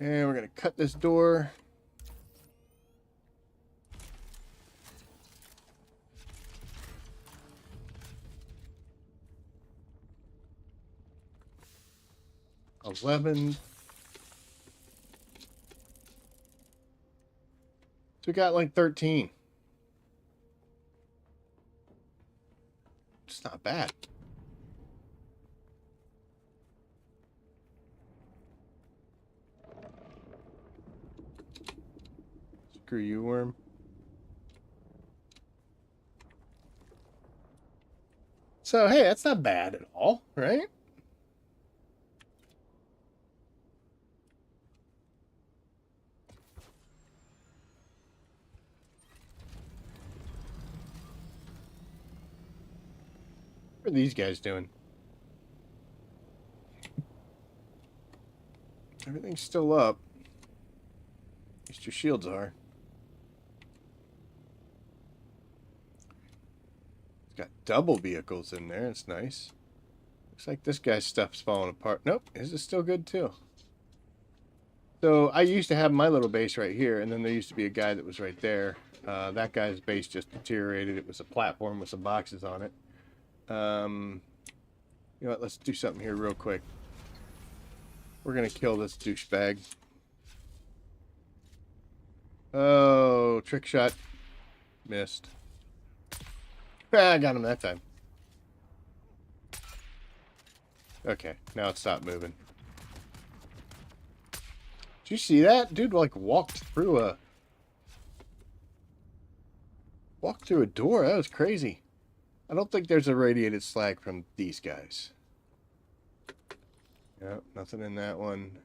And we're going to cut this door. $11. So we got like 13. It's not bad. Screw you, worm. So, hey, that's not bad at all, right? What are these guys doing? Everything's still up. At least your shields are. It's got double vehicles in there. It's nice. Looks like this guy's stuff's falling apart. Nope, his is still good too. So I used to have my little base right here, and then there used to be a guy that was right there. That guy's base just deteriorated. It was a platform with some boxes on it. You know what? Let's do something here real quick. We're gonna kill this douchebag. Oh, trick shot. Missed. Ah, I got him that time. Okay, now it stopped moving. Did you see that? Dude, like, walked through a door. That was crazy. I don't think there's a radiated slag from these guys. Yep, nothing in that one.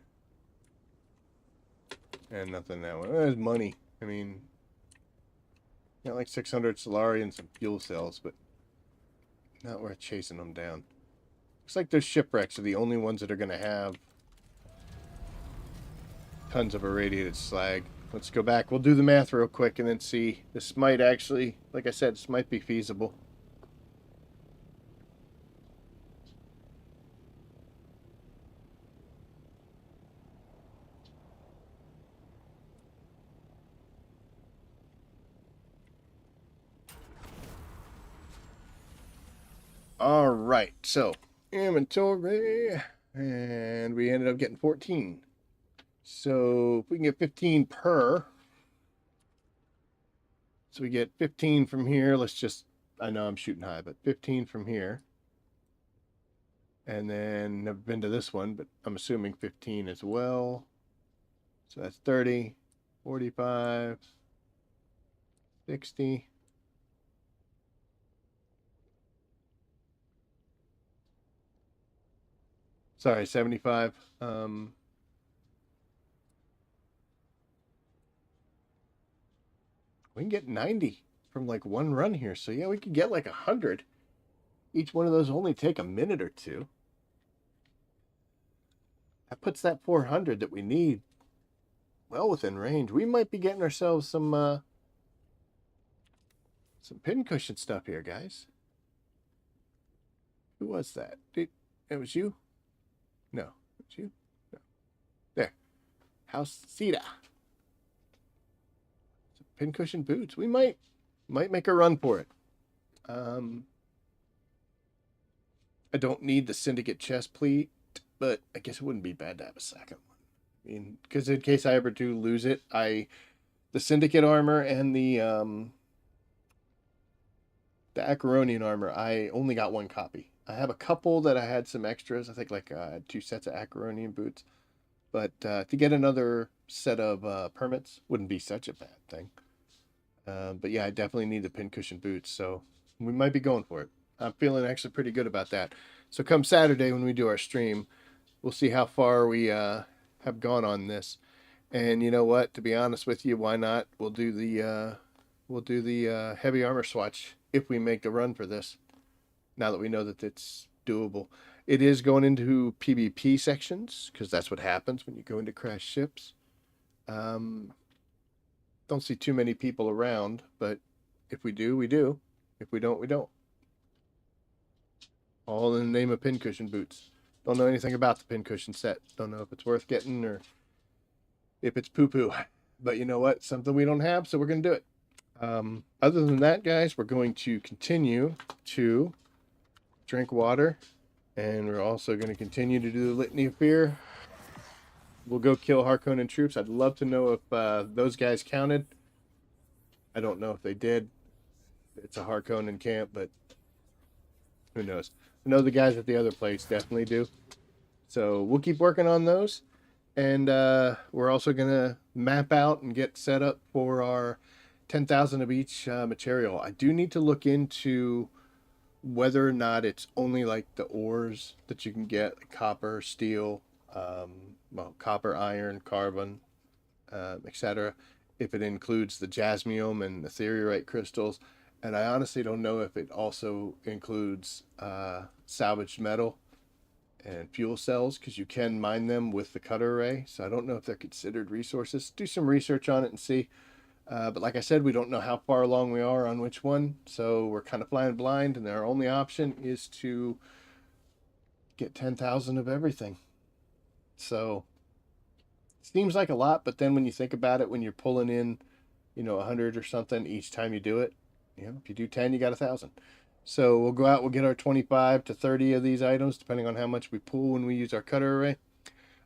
And nothing in that one. There's money. I mean, got like 600 Solari and some fuel cells, but not worth chasing them down. Looks like those shipwrecks are the only ones that are going to have tons of irradiated slag. Let's go back. We'll do the math real quick and then see. This might actually, like I said, this might be feasible. All right, so inventory, and we ended up getting 14. So if we can get 15 per, so we get 15 from here. Let's just, I know I'm shooting high, but 15 from here. And then never been to this one, but I'm assuming 15 as well. So that's 30, 45, 60. Sorry, 75. We can get 90 from like one run here. So yeah, we could get like 100. Each one of those only take a minute or two. That puts that 400 that we need well within range. We might be getting ourselves some pincushion stuff here, guys. Who was that? It was you? No, it was you? No. There. House Cedar. Pincushion boots. We might make a run for it. I don't need the syndicate chest plate, but I guess it wouldn't be bad to have a second one. I mean, because in case I ever do lose it, the syndicate armor and the Acheronian armor, I only got one copy. I have a couple that I had some extras. I think like 2 sets of Acheronian boots. But to get another set of permits wouldn't be such a bad thing. But yeah, I definitely need the pincushion boots, so we might be going for it. I'm feeling actually pretty good about that. So come Saturday when we do our stream, we'll see how far we have gone on this. And you know what? To be honest with you, why not? We'll do the heavy armor swatch if we make the run for this. Now that we know that it's doable, it is going into PvP sections because that's what happens when you go into crash ships. Don't see too many people around, but if we do, we do. If we don't, we don't. All in the name of pincushion boots. Don't know anything about the pincushion set. Don't know if it's worth getting or if it's poo-poo. But you know what? Something we don't have, so we're going to do it. Other than that, guys, we're going to continue to drink water. And we're also going to continue to do the Litany of Fear. We'll go kill Harkonnen troops. I'd love to know if those guys counted. I don't know if they did. It's a Harkonnen camp, but who knows? I know the guys at the other place definitely do. So we'll keep working on those. And we're also going to map out and get set up for our 10,000 of each material. I do need to look into whether or not it's only like the ores that you can get, like copper, steel, copper, iron, carbon, etc. If it includes the jasmium and the ethereorite crystals. And I honestly don't know if it also includes salvaged metal and fuel cells, because you can mine them with the cutter array. So I don't know if they're considered resources. Do some research on it and see. But like I said, we don't know how far along we are on which one. So we're kind of flying blind, and our only option is to get 10,000 of everything. So Seems like a lot, but then when you think about it, when you're pulling in, 100 or something each time you do it, if you do 10, you got 1,000. So we'll go out, we'll get our 25 to 30 of these items, depending on how much we pull when we use our cutter array.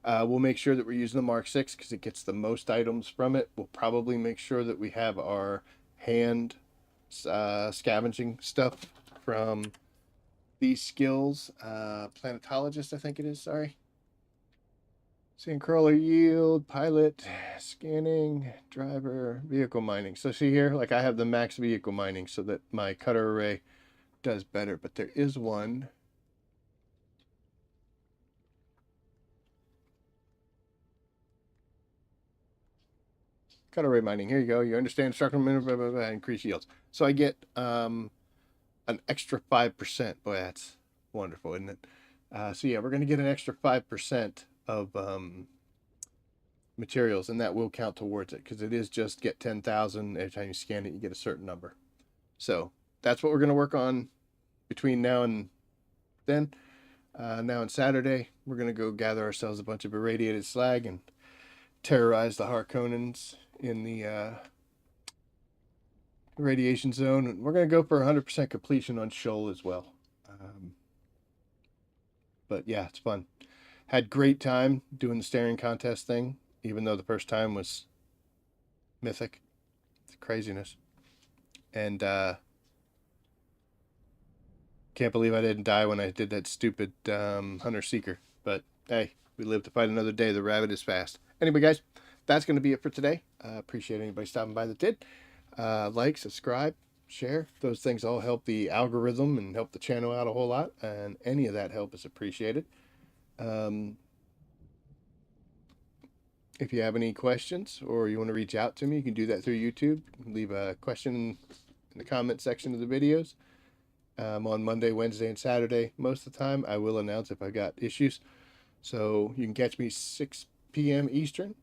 We'll make sure that we're using the Mark 6 because it gets the most items from it. We'll probably make sure that we have our hand scavenging stuff from these skills. Planetologist, I think it is, sorry. Sandcrawler yield, pilot, scanning, driver, vehicle mining. So see here, like I have the max vehicle mining so that my cutter array does better. But there is one. Cutter array mining. Here you go. You understand structural increase yields. So I get an extra 5%. Boy, that's wonderful, isn't it? So yeah, we're going to get an extra 5% of materials, and that will count towards it because it is just get 10,000. Every time you scan it, you get a certain number. So that's what we're going to work on between now and then. Now on Saturday, we're going to go gather ourselves a bunch of irradiated slag and terrorize the Harkonnens in the radiation zone. And we're going to go for 100% completion on Shoal as well. But yeah, it's fun. Had great time doing the staring contest thing, even though the first time was mythic. It's craziness. And can't believe I didn't die when I did that stupid Hunter Seeker. But hey, we live to fight another day. The rabbit is fast. Anyway, guys, that's going to be it for today. Appreciate anybody stopping by that did. Like, subscribe, share. Those things all help the algorithm and help the channel out a whole lot. And any of that help is appreciated. If you have any questions or you want to reach out to me, you can do that through YouTube. Leave a question in the comment section of the videos. On Monday, Wednesday, and Saturday, most of the time, I will announce if I got issues. So you can catch me 6 p.m. Eastern,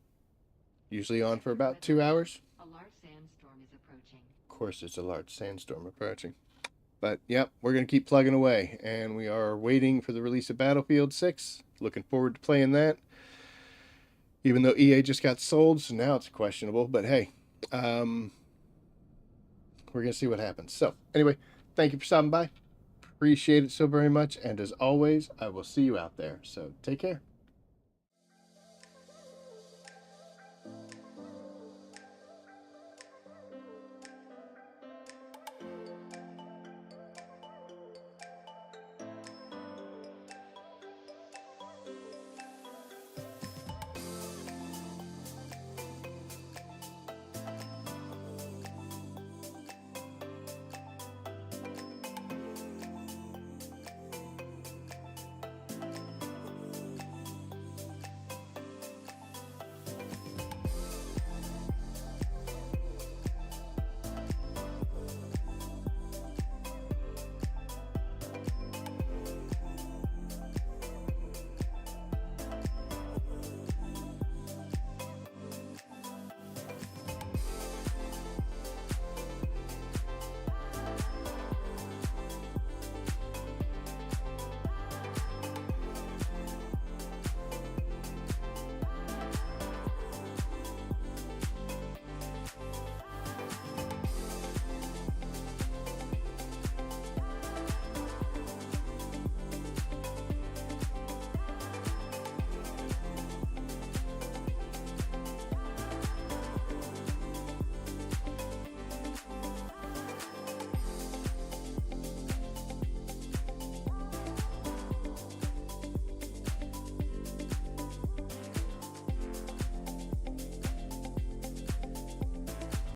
usually on for about 2 hours. A large sandstorm is approaching. Of course, there's a large sandstorm approaching. But, yep, we're going to keep plugging away. And we are waiting for the release of Battlefield 6. Looking forward to playing that. Even though EA just got sold, so now it's questionable. But, hey, we're going to see what happens. So, anyway, thank you for stopping by. Appreciate it so very much. And as always, I will see you out there. So, take care.